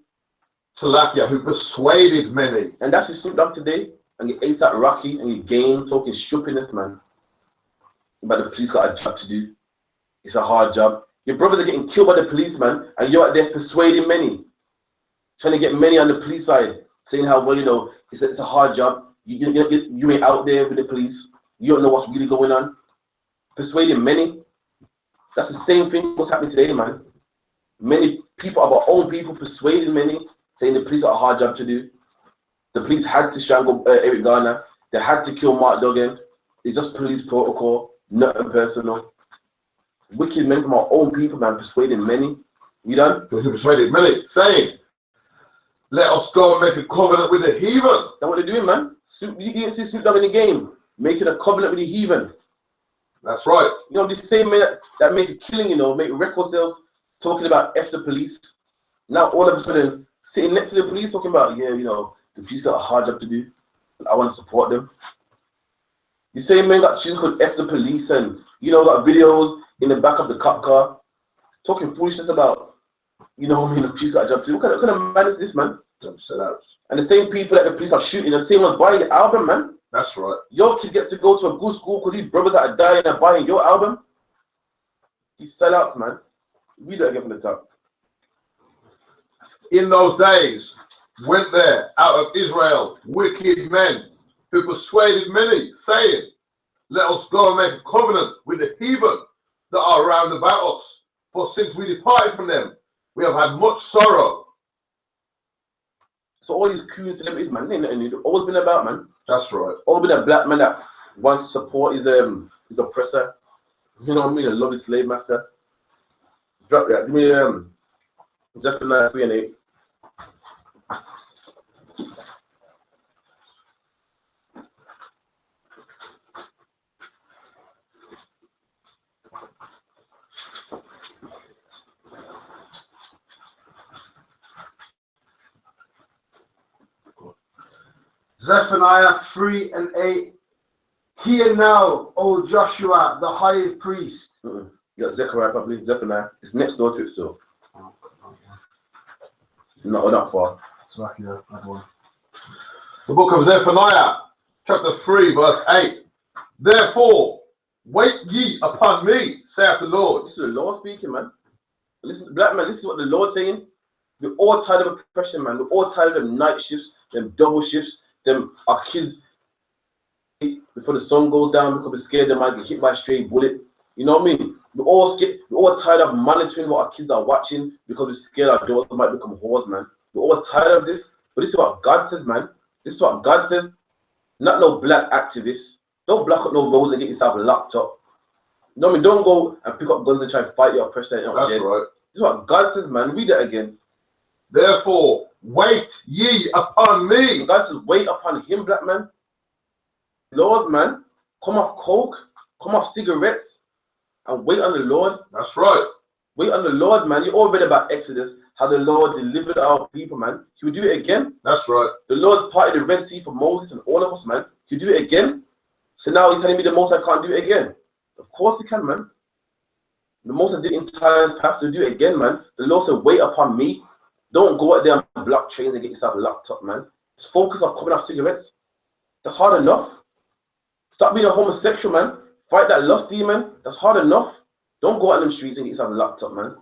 Salakia, who persuaded many. And that's your Snoop Dogg today. And you A$AP Rocky and you game talking stupidness, man. But the police got a job to do. It's a hard job. Your brothers are getting killed by the police, man, and you're out there persuading many, trying to get many on the police side, saying how, well, you know, it's a hard job. You ain't out there with the police. You don't know what's really going on. Persuading many. That's the same thing what's happening today, man. Many people, our own people, persuading many, saying the police got a hard job to do. The police had to strangle Eric Garner. They had to kill Mark Duggan. It's just police protocol, nothing personal. Wicked men from our own people, man, persuading many. You done? Who persuaded many, saying, let us go and make a covenant with the heathen. That's what they're doing, man. You didn't see Snoop Dogg in the game, making a covenant with the heathen. That's right. You know, the same men that make a killing, you know, make record sales, talking about F the police. Now, all of a sudden, sitting next to the police, talking about, yeah, you know, the police got a hard job to do. I want to support them. The same men got tunes called F the police and, you know, got videos in the back of the cop car, talking foolishness about, you know, I mean, the police got a job to do. What kind of man is this, man? And the same people that the police are shooting, the same ones buying the album, man. That's right. Your kid gets to go to a good school because these brothers that are dying are buying your album. These sellouts, man. Read that again from the top. In those days, went there out of Israel wicked men who persuaded many, saying, let us go and make a covenant with the heathen that are round about us. For since we departed from them, we have had much sorrow. So all these coon celebrities, man, ain't nothing new. They've always been about, man. That's right. Always been a black man that wants to support his oppressor. You know what I mean? A lovely slave master. Drop that. Give me Zephaniah 3 and 8. Zephaniah 3 and 8. Hear now, O Joshua, the high priest. You got Zechariah, probably Zephaniah. It's next door to it still. Not far. Slakia, that one. The book of Zephaniah, chapter 3, verse 8. Therefore, wait ye upon me, saith the Lord. This is the Lord speaking, man. Listen, black man, this is what the Lord's saying. We're all tired of oppression, man. We're all tired of them night shifts, them double shifts, them our kids before the sun goes down because we're scared they might get hit by a stray bullet. You know what I mean? We're all scared. We're all tired of monitoring what our kids are watching because we're scared our daughters might become whores, man. We're all tired of this. But this is what God says, man. This is what God says. Not no black activists. Don't block up no roads and get yourself locked up. You know what I mean? Don't go and pick up guns and try to fight your oppressor. That's right. This is what God says, man. Read that again. Therefore, wait ye upon me. God says, wait upon him, black man. Lord, man, come off coke, come off cigarettes, and wait on the Lord. That's right. Wait on the Lord, man. You all read about Exodus, how the Lord delivered our people, man. Can we do it again? That's right. The Lord parted the Red Sea for Moses and all of us, man. Can you do it again? So now you're telling me the Most High can't do it again? Of course he can, man. The Most High did it in times past to do it again, man. The Lord said, wait upon me. Don't go out there and block chains and get yourself locked up, man. Just focus on coming off cigarettes. That's hard enough. Stop being a homosexual, man. Fight that lust demon. That's hard enough. Don't go out in the streets and get yourself locked up, man.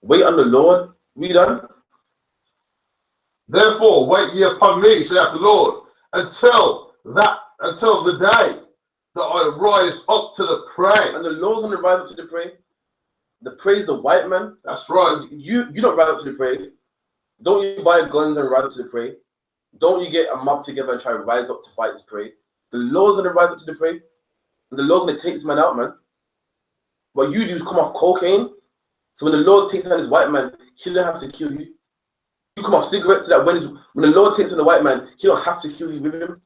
Wait on the Lord. Read on. Therefore, wait ye upon me, saith the Lord, until the day that I rise up to the prey. And the Lord's going to rise up to the prey. The prey is the white man. That's right. You don't rise up to the prey. Don't you buy guns and rise up to the prey. Don't you get a mob together and try to rise up to fight this prey. The Lord's going to rise up to the prey. And the Lord's going to take this man out, man. What you do is come off cocaine. So when the Lord takes on this white man, he don't have to kill you. You come off cigarettes so that when the Lord takes on the white man, he don't have to kill you with him.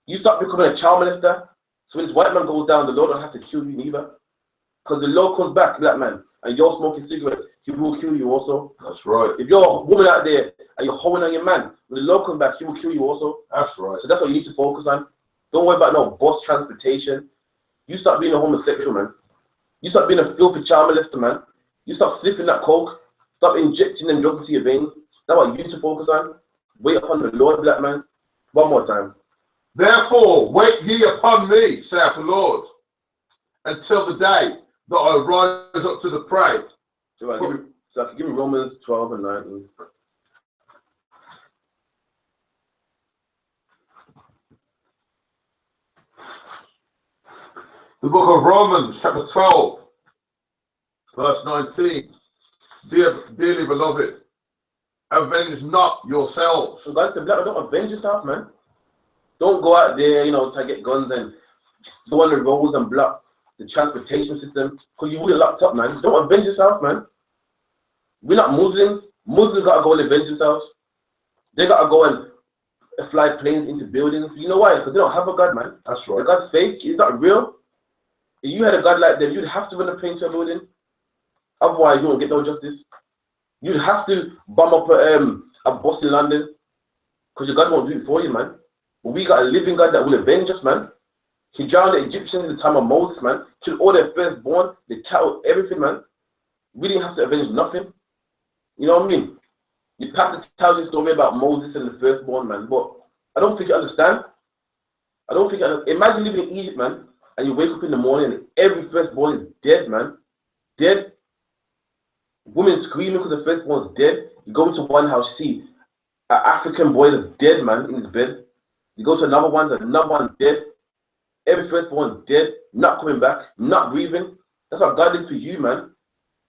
You start becoming a child molester. So when this white man goes down, the Lord don't have to kill you neither. Because the Lord comes back, black man. and you're smoking cigarettes, he will kill you also. That's right. If you're a woman out there and you're holding on your man, when the law comes back, he will kill you also. That's right. So that's what you need to focus on. Don't worry about no bus transportation. You start being a homosexual, man. You start being a filthy child molester, man. You start sniffing that coke. Stop injecting them drugs into your veins. That's what you need to focus on. Wait upon the Lord, black man. One more time. Therefore, wait ye upon me, saith the Lord, until the day that I rise up to the prey. So give me Romans 12 and 19. The book of Romans, chapter 12, verse 19. Dearly beloved, avenge not yourselves. So guys, the black man, don't avenge yourself, man. Don't go out there, to get guns and go on the roads and block the transportation system because you will get locked up, man. Don't avenge yourself, man. We're not Muslims. Muslims gotta go and avenge themselves. They gotta go and fly planes into buildings. You know why? Because they don't have a God, man. That's right. The God's fake. He's not real. If you had a God like them, you'd have to run a plane to a building. Otherwise, you won't get no justice. You'd have to bomb up a bus in London because your God won't do it for you, man. But we got a living God that will avenge us, man. He drowned the Egyptians in the time of Moses, man. Killed all their firstborn, the cattle, everything, man. We didn't have to avenge nothing. You know what I mean? Your pastor tells you a story about Moses and the firstborn, man. But I don't think you understand. Imagine living in Egypt, man, and you wake up in the morning and every firstborn is dead, man. Dead. Women screaming because the firstborn is dead. You go into one house, you see an African boy that's dead, man, in his bed. You go to another one dead. Every firstborn dead, not coming back, not breathing. That's what God did for you, man.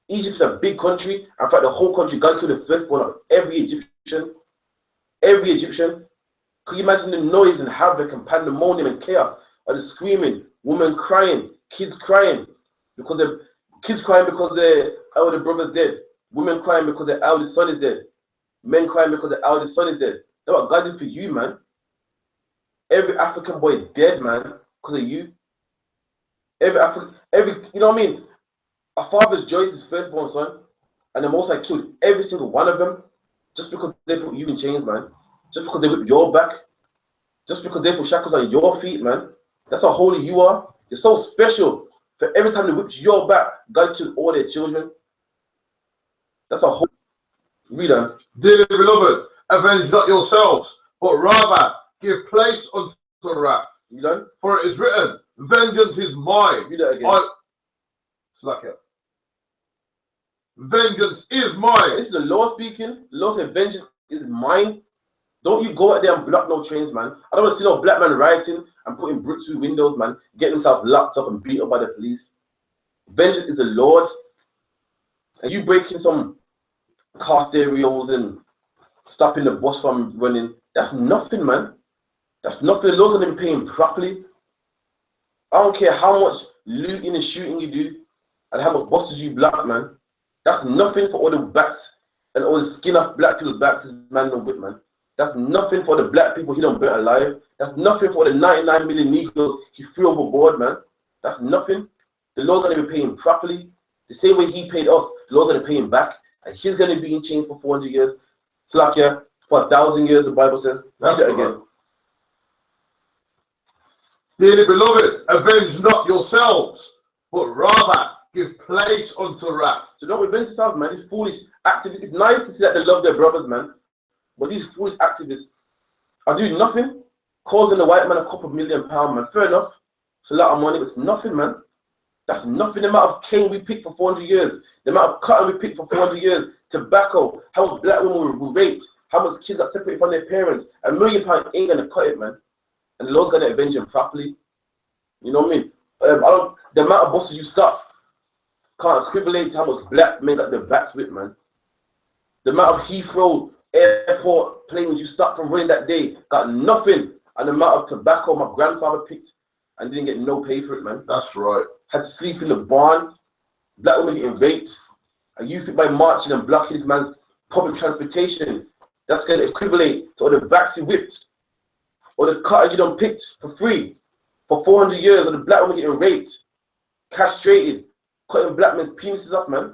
Egypt's a big country. In fact, the whole country, God killed the firstborn of every Egyptian. Every Egyptian. Could you imagine the noise and havoc and pandemonium and chaos of the screaming, women crying, kids crying because their elder brother's dead, women crying because their eldest son is dead, men crying because their eldest son is dead. That's what God did for you, man. Every African boy dead, man, because of you. You know what I mean? A father's joy is his firstborn son, and the Most High killed every single one of them just because they put you in chains, man. Just because they whip your back. Just because they put shackles on your feet, man. That's how holy you are. You're so special. For every time they whipped your back, God killed all their children. That's how holy. Read on. Dearly beloved, avenge not yourselves, but rather give place unto wrath. You done? For it is written, vengeance is mine. Read that again. Vengeance is mine. This is the Lord speaking. The Lord said, vengeance is mine. Don't you go out there and block no trains, man. I don't want to see no black man rioting and putting bricks through windows, man. Getting himself locked up and beat up by the police. Vengeance is the Lord. And you breaking some car stereos and stopping the bus from running. That's nothing, man. That's nothing. The Lord's going to be paying properly. I don't care how much looting and shooting you do and how much buses you block, man. That's nothing for all the backs and all the skin off black people's backs this man don't whip, man. That's nothing for the black people he don't burn alive. That's nothing for the 99 million Negroes he threw overboard, man. That's nothing. The Lord's going to be paying properly. The same way he paid us, the Lord's going to pay him back. And he's going to be in chains for 400 years. Slakia, for 1,000 years, the Bible says. Read that again. Dearly beloved, avenge not yourselves, but rather give place unto wrath. So don't revenge yourself, man. These foolish activists. It's nice to see that they love their brothers, man. But these foolish activists are doing nothing, causing the white man a couple of £1 million, man. Fair enough. It's a lot of money, but it's nothing, man. That's nothing. The amount of cane we picked for 400 years, the amount of cotton we picked for 400 years, tobacco, how much black women were raped, how much kids got separated from their parents. £1 million ain't going to cut it, man. And the Lord's going to avenge them properly. You know what I mean? The amount of buses you stop can't equivalent to how much black men got their backs whipped, man. The amount of Heathrow airport planes you stopped from running that day got nothing. And the amount of tobacco my grandfather picked and didn't get no pay for it, man. That's right. Had to sleep in the barn. Black women getting raped. And you think by marching and blocking this man's public transportation, that's going to equivalent to all the backs he whipped, or the cotton you done picked for free for 400 years, or the black woman getting raped, castrated, cutting black men's penises off, man.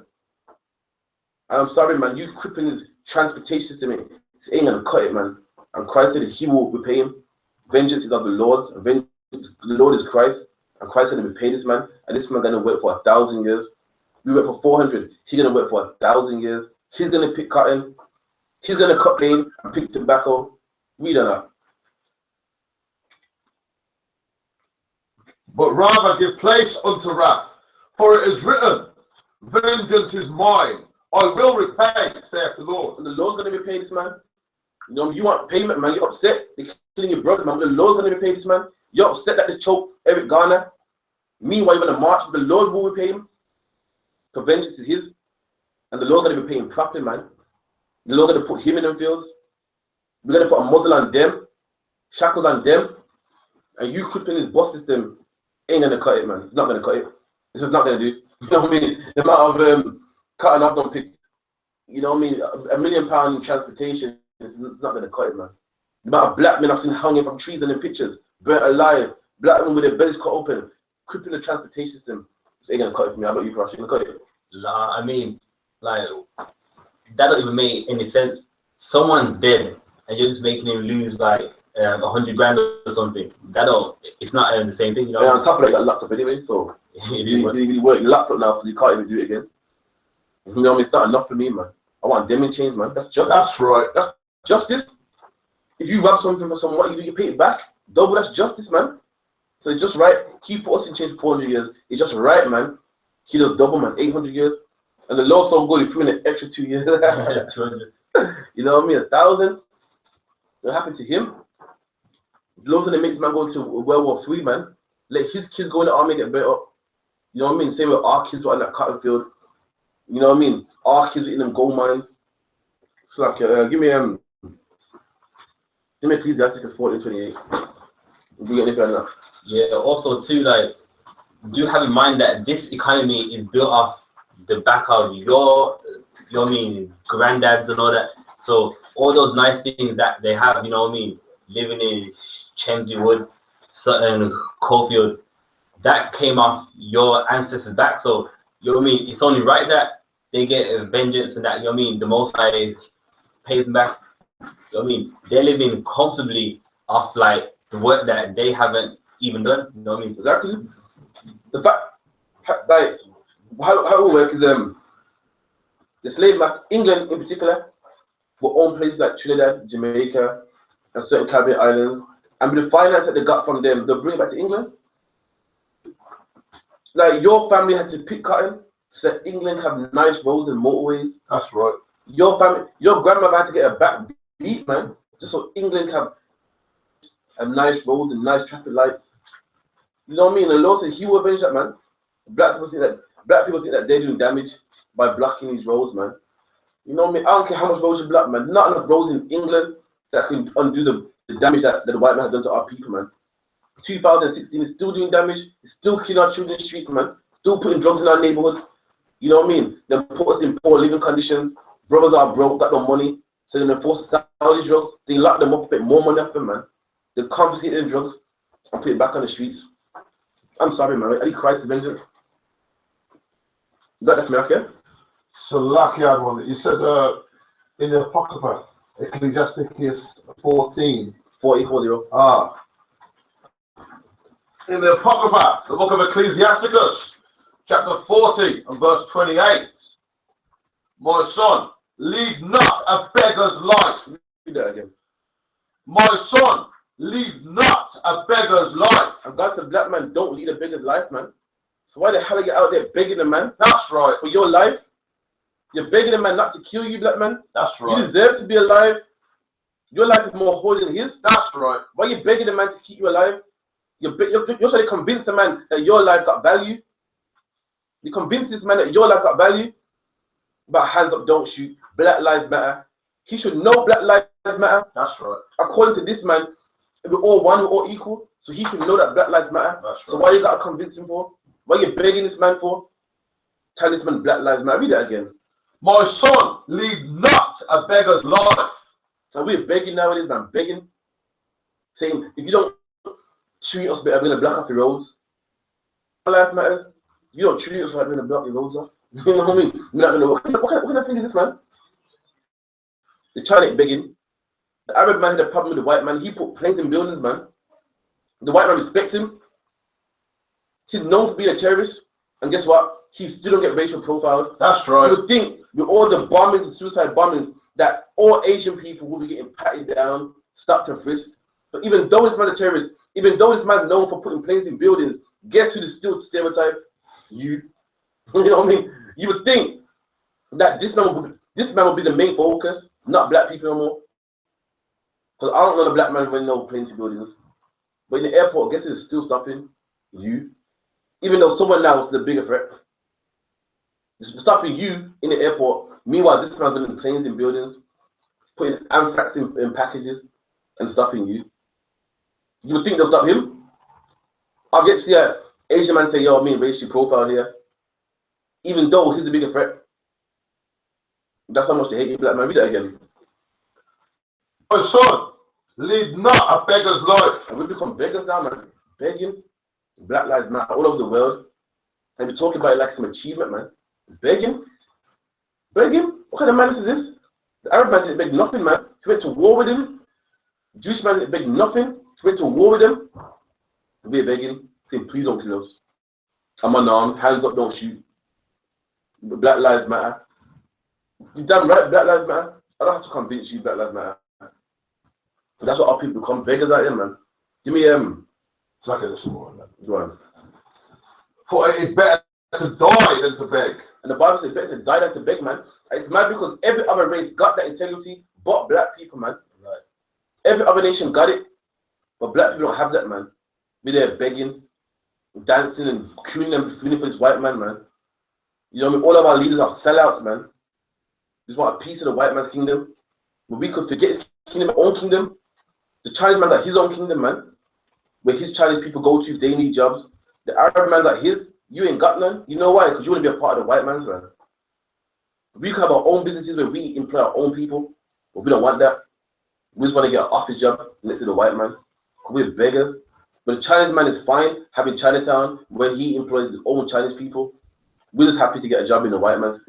I'm sorry, man. You crippling his transportation system. It ain't gonna cut it, man. And Christ said he will repay him. Vengeance is of the Lord's. The Lord is Christ, and Christ is gonna repay this man. And this man gonna work for 1,000 years. We work for 400. He's gonna work for 1,000 years. He's gonna pick cotton. He's gonna cut cane and pick tobacco. We don't know. But rather give place unto wrath, for it is written, vengeance is mine, I will repay, saith the Lord. And the Lord's gonna repay this man. You know, you want payment, man. You're upset. They're killing your brother, man. The Lord's gonna repay this man. You're upset that they choked Eric Garner. Meanwhile, you're gonna march, but the Lord will repay him. For vengeance is his. And the Lord's gonna repay him properly, man. The Lord's gonna put him in them fields. We're gonna put a muzzle on them, shackles on them, and you crippling his boss system ain't gonna cut it, man. It's not gonna cut it. It's just not gonna do. You know what I mean? The amount of cutting off them picks, you know what I mean? £1 million in transportation, it's not gonna cut it, man. The amount of black men I've seen hanging from trees and in pictures, burnt alive, black men with their bellies cut open, crippling the transportation system. It ain't gonna cut it for me. How about you, Crush? You gonna cut it? Nah, I mean, like, that don't even make any sense. Someone's dead, and you're just making him lose like 100 grand or something. That don't. It's not the same thing, you know. Yeah, on top of that, you got a laptop anyway, so you really work your laptop now, so you can't even do it again. You know what I mean? It's not enough for me, man. I want them in chains, man. That's justice. That's right. That's justice. If you rob something for someone, you pay it back. Double, that's justice, man. So it's just right. He put us in chains for 400 years. It's just right, man. He does double, man. 800 years. And the Lord's so good, he threw in an extra 2 years. 200. You know what I mean? 1,000. What happened to him? The Lord's gonna make this man go to World War III, man. Let his kids go in the army and get better up. You know what I mean? Same with our kids were on that cotton field. You know what I mean? Our kids were in them gold mines. It's like, give me Ecclesiastes 14:28. Do you get anything like that? Yeah. Also, too, like, do have in mind that this economy is built off the back of your granddads and all that. So all those nice things that they have, you know what I mean, living in Chensley Wood, Sutton, Coalfield, that came off your ancestors' back. So you know what I mean, it's only right that they get vengeance and that, you know what I mean, the Most High pays them back. You know what I mean, they're living comfortably off like the work that they haven't even done. You know what I mean? Exactly. The fact, like, how it will work is the slave master, England in particular, will own places like Trinidad, Jamaica, and certain Caribbean islands, and with the finance that they got from them, they'll bring it back to England. Like, your family had to pick cotton so that England have nice roads and motorways. That's right. Your family, your grandmother had to get a back beat, man, just so England have nice roads and nice traffic lights. You know what I mean? The Lord said he will avenge that, man. Black people think that they're doing damage by blocking these roads, man. You know what I mean? I don't care how much roads you block, man. Not enough roads in England that can undo the damage that the white man has done to our people, man. 2016 is still doing damage. It's still killing our children in the streets, man. Still putting drugs in our neighborhoods. You know what I mean? They put us in poor living conditions. Brothers are broke, got no money. So then they force us to sell these drugs. They lock them up, put more money off them, man. They confiscate them drugs and put it back on the streets. I'm sorry, man. I need Christ's vengeance. You got that for me, okay? So lucky I had one. You said in the Apocrypha, Ecclesiastes 14. 40. Ah. In the Apocrypha, the book of Ecclesiasticus, chapter 40 and verse 28. My son, lead not a beggar's life. Read that again. My son, lead not a beggar's life. And God said, black man, don't lead a beggar's life, man. So why the hell are you out there begging the man? That's right. For your life? You're begging the man not to kill you, black man? That's right. You deserve to be alive. Your life is more holy than his. That's right. Why are you begging the man to keep you alive? You're trying to convince the man that your life got value. You convince this man that your life got value. But hands up, don't shoot. Black lives matter. He should know black lives matter. That's right. According to this man, we're all one, we're all equal. So he should know that black lives matter. That's So right. why you gotta convince him for? Why you begging this man for? Tell this man black lives matter. Read that again. My son, lead not a beggar's life. So we're begging nowadays, man, begging, saying if you don't treat us better, we're gonna block off the roads. Life matters. You don't treat us right, we're gonna block the roads off. You know what I mean? We're not gonna. What kind of thing is this, man? The China ain't begging. The Arab man had a problem with the white man. He put planes in buildings, man. The white man respects him. He's known for being a terrorist. And guess what? He still don't get racial profiled. That's right. You would think with all the bombings and suicide bombings that all Asian people will be getting patted down, stopped and frisked. But even though this man's a terrorist, even though this man's known for putting planes in buildings, guess who is still stereotype? You. You know what I mean? You would think that this man will be the main focus, not black people no more. Because I don't know the black man when no planes in buildings. But in the airport, guess who's still stopping? You. Even though someone now is the bigger threat. It's stopping you in the airport. Meanwhile, this man's building planes in buildings, putting anthrax in packages, and stopping you. You would think they'll stop him? I'll get to see an Asian man say, yo, I'm being racially profiled here. Even though he's the bigger threat. That's how much they hate you, black man. Read that again. My son, lead not a beggar's life. And we become beggars now, man. Begging. Black Lives Matter all over the world. And we're talking about it like some achievement, man. Begging? Begging? What kind of madness is this? The Arab man didn't beg nothing, man. He went to war with him. The Jewish man didn't beg nothing. He went to war with him. We're begging, saying, please don't kill us. I'm unarmed, hands up, don't shoot. Black Lives Matter. You damn right, Black Lives Matter. I don't have to convince you Black Lives Matter. But that's what our people become, beggars out here, man. Give me Suck it, listen more. Go on. For it is better to die than to beg. And the Bible says better to die than to beg, man. And it's mad because every other race got that integrity, but black people, man. Right. Every other nation got it, but black people don't have that, man. Be there begging, dancing, and queuing them for this white man, man. You know what I mean? All of our leaders are sellouts, man. They just want a piece of the white man's kingdom. But we could forget his kingdom, our own kingdom. The Chinese man got his own kingdom, man. Where his Chinese people go to if they need jobs. The Arab man got his. You ain't got none. You know why? Because you want to be a part of the white man's, man. We can have our own businesses where we employ our own people, but we don't want that. We just want to get an office job next to the white man. We're beggars. But the Chinese man is fine having Chinatown where he employs his own Chinese people. We're just happy to get a job in the white man's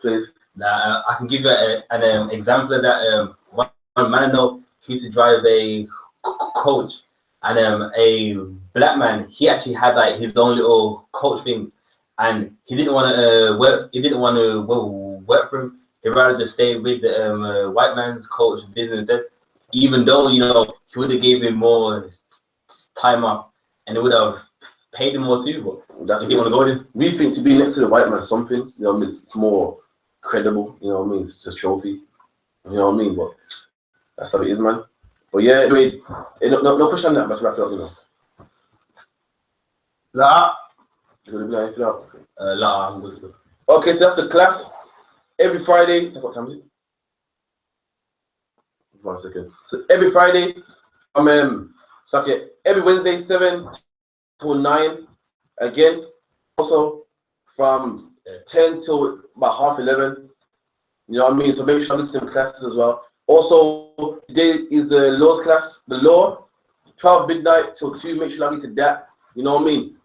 place. Now, I can give you an example of that. One man I know, he used to drive a coach, and a black man, he actually had like his own little coach thing, and he didn't want to work. He didn't want to work for him. He'd rather just stay with the white man's coach business instead. Even though he would have gave him more time off, and it would have paid him more too. But That's he didn't want to go with him. We think to be next to the white man, something, it's more credible. You know what I mean? It's a trophy. You know what I mean? But that's how it is, man. But yeah, anyway, no question on that. Let's wrap it up, La. Okay, so that's the class. Every Friday. What time is it? 1 second. So every Friday, every Wednesday, 7 to 9. Again, also from 10 till about 11:30. You know what I mean? So make sure you look at them classes as well. Also, today is the law class, the law, 12 midnight till 2. Make sure you log into that. You know what I mean?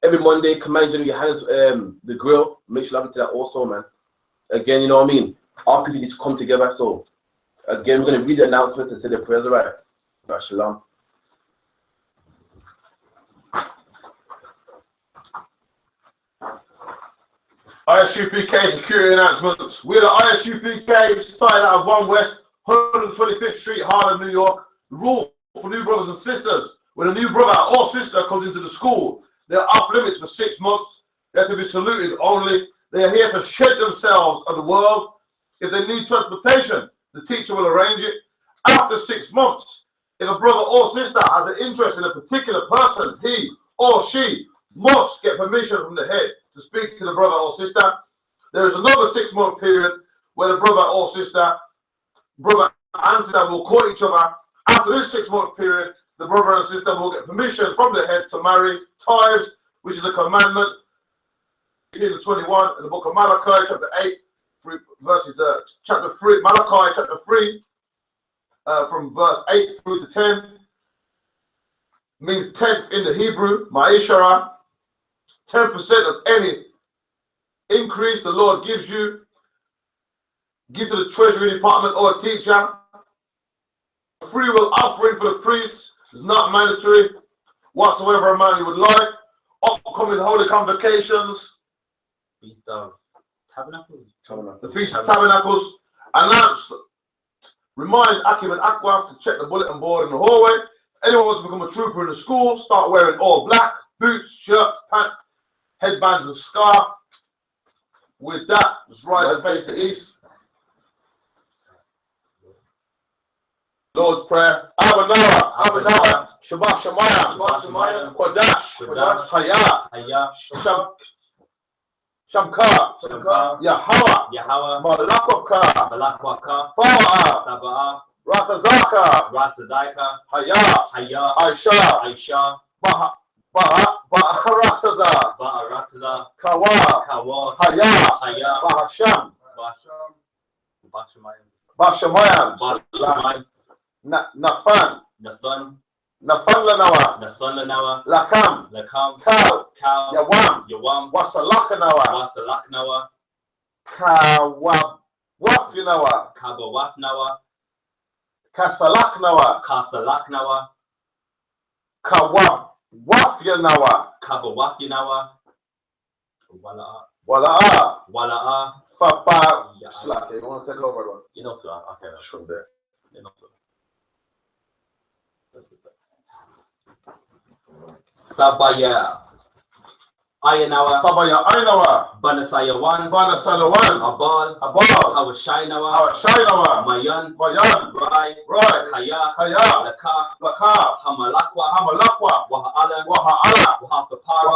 Every Monday, Command GEN.YAHANNA's the grill. Make sure you log into that also, man. Again, you know what I mean? Our people need to come together. So, again, we're going to read the announcements and say the prayers, all right? All right, shalom. I.S.U.P.K security announcements. We're the I.S.U.P.K, started out of 1 West, 125th Street, Harlem, New York. The rule for new brothers and sisters: when a new brother or sister comes into the school, they're off limits for 6 months. They have to be saluted only. They are here to shed themselves on the world. If they need transportation, the teacher will arrange it. After 6 months, if a brother or sister has an interest in a particular person, he or she must get permission from the head to speak to the brother or sister. There is another 6-month period where the brother or sister, brother and sister will court each other. After this 6-month period, the brother and sister will get permission from the head to marry. Tithes, which is a commandment, in 21 in the book of Malachi, chapter 8, verses chapter 3, Malachi chapter 3, from verse 8 through to 10, means tenth in the Hebrew, ma'ishara, 10% of any increase the Lord gives you, give to the treasury department or a teacher. Free will offering for the priests is not mandatory whatsoever amount you would like. Upcoming holy convocations. Feast of Tabernacles. The Feast of Tabernacles. Announce. Remind Akim and Aquaf to check the bulletin board in the hallway. Anyone wants to become a trooper in the school, start wearing all black, boots, shirts, pants, headbands, and scarf. With that, just right and face to east. Lord's Prayer. Abba, Shabbat Shemayim, Kodash, Haya, Shamka, Yahweh, Malakwaka, Fa'a, Ratazaka, Haya, Aisha, Ba'arataza, Kawa, Haya, Bahasham, Bashamayam, Nafan Lanawa, Lakam, Kal, Yawam, Wasalakanawa, Kawafnawa, Kasalaknawa, Kawafyanawa, Wala'a, Papa, Slack. You want to take over one? You know, sir. Okay, that's from there. You know, sir. Sabaya Ayanawa, Banasaya 1, Abal, Hawashainawa, Mayan, Rai, Haya, Laka, Hamalakwa, Waha'ala, Wahapapara,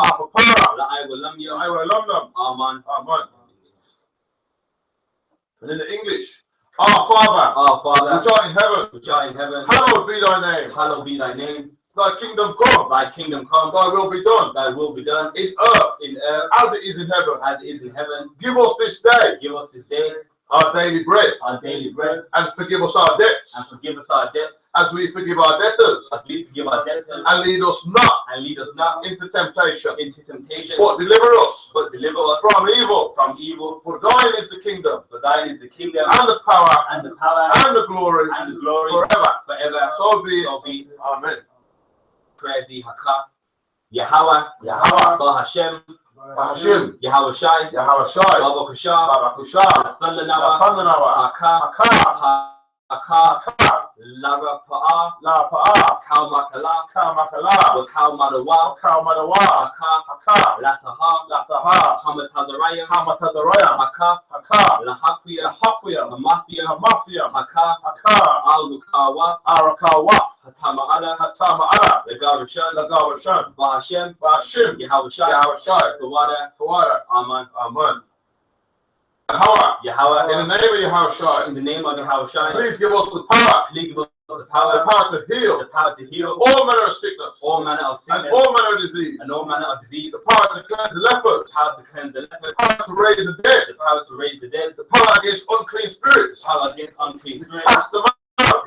La'aywalamyam, Aman. And in the English, Our Father, which art in heaven, hallowed be thy name. Thy kingdom come, thy will be done, in earth, as it is in heaven. Give us this day, our daily bread, and forgive us our debts, as we forgive our debtors, and lead us not into temptation, but deliver us from evil. For thine is the kingdom, and the power, and the glory, forever. So be it. Amen. Prayer the Haka, Yahweh, Bahashem, Yahweh Shai, Baba Kusha, Thundanawa, Haka, Lara Pa'a, Kalmakala, Kalmadawa, Haka, Lataha, Hamatazaraya, Haka, Lahakwiya, Hamafia, Haka, Arakawa, Hatama, Lagarishan, Bahashem, Yahweh Shai, Tawada, Aman. Yahweh, in the name of Yahweh Shai, please give us the power, the power to heal, all manner of sickness, and all manner of disease, the power to cleanse the lepers, the power to raise the dead, the power against unclean spirits, to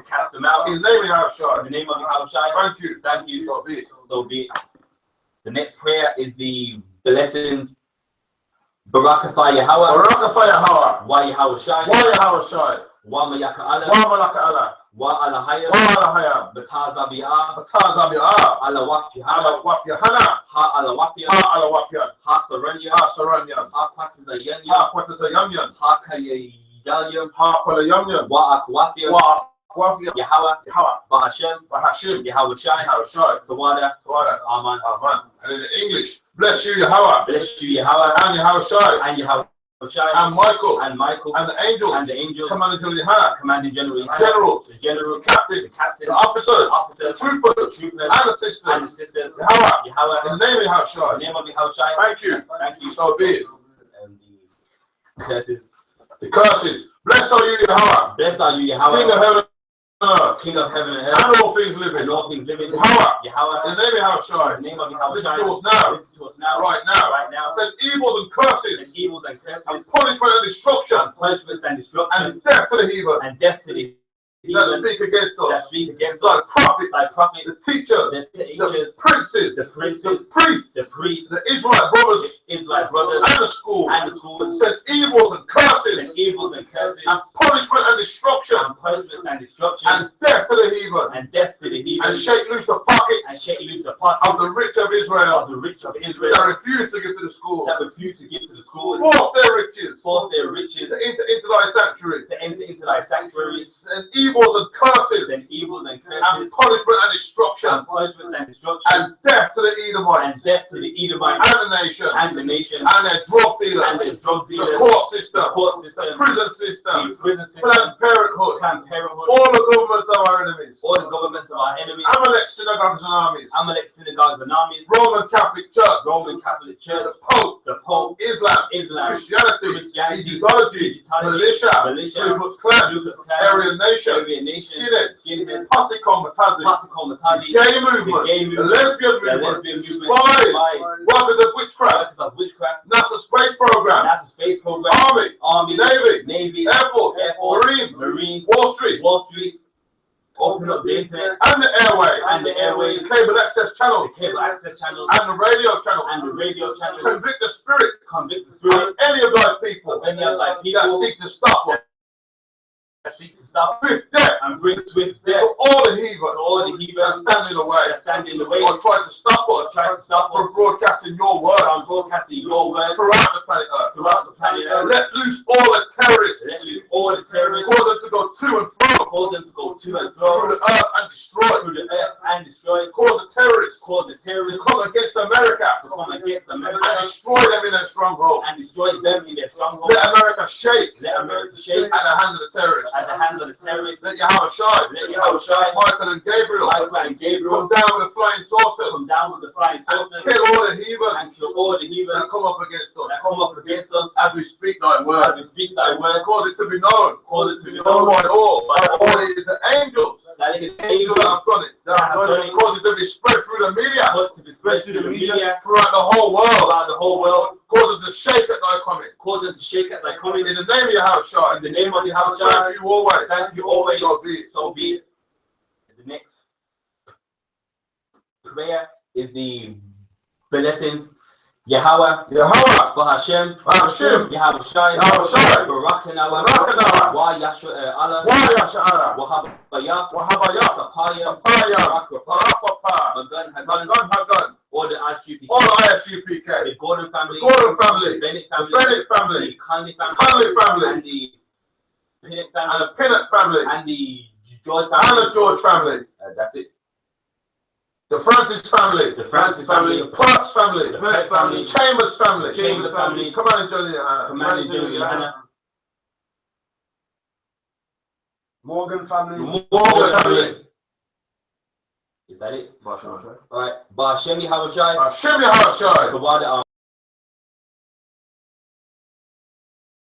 cast them out, in the name of Yahweh Shai. Thank you. So be it. The next prayer is the blessings. Barakatha Yahweh, Wa Yahweh Shai, Wa Mayaka Allah, Wa Alahaya, Bataza Bi'a, Allah Wakyahana, Ha Allah Ha Saranya, Ha Kwatazayanya, Ha Kayayam, Wa Akwafia, Yahweh, Bahashem, Yahweh Shai, Tawada, Aman. And in English, bless you, Yahweh, and Yahweh Shai, and Michael, and the angels, commanding general, general, captain, the officers, the troopers, and the sisters, Yahweh, in the name of Yahweh Shai. Thank you. So be it. And the curses. Blessed are you, Yahweh, King of heaven and earth, and all things living, Yahweh, in the name of Yahweh Shai, listen to us now, right now, said evils and curses, and punishment and destruction, and death to the heathen, that speak against us, like prophets, the teachers, the princes, the priests, the Israelite brothers, my brothers, and the schools, schools, send evils and curses, and evils and curses, and punishment and destruction, and death to the heathen, and shake loose the pockets of the rich of Israel, that refuse to give to the schools, force their riches to enter into thy sanctuary, and evils and curses, and punishment and destruction, and death to the Edomites, and the nation, and their drug dealers, the court system, the prison system, Planned Parenthood, all the governments of our enemies, Amalek synagogues and armies, Roman Catholic Church, the Pope, Islam, Christianity, Egyptology, militia, Ku Klux Klan, Aryan Nation, skinheads, posse comitatus, gay movement, the lesbian movement, spies, workers of witchcraft, NASA space program, Army, Navy, Air Force, Marines, Wall Street, open up the internet and the airways, the cable access channels, and the radio channels, convict the spirit of any of thy people that seek to stop us. Swift death and bring swift death to all the heathen that stand in the way, or try to stop us from broadcasting your word throughout the planet Earth. Let loose all the terrorists, cause them to go to and fro through the earth and destroy, cause the terrorists to come against America and destroy them in their stronghold. Let America shake at the hands of the terrorists. Let Yahweh Michael and Gabriel come down with the flying saucers and kill all the heathen that come up against us as we speak thy word. Cause it to be known by all the angels that have done it. Cause it to be spread through the media throughout the whole world. Cause it to shake at thy coming. In the name of Yahweh, thank you always. So be it. The next prayer is the blessing. Yahweh, Bahashem, Yahweh Shai, Barakanawa, Wa Yasha Allah, Wahabaya, Sapaya, Magan Hagan, all the I.S.U.P.K, the Gordon family, the Bennett family, the Conley family, and the Pinnock family, and the George family. That's it. The Francis family, the Parks family, the Perks family, Chambers family, Commanding GEN.YAHANNA, Morgan family. Is that it? Alright. Bahashem Yahweh Shai. Hashem Yahweh Shai.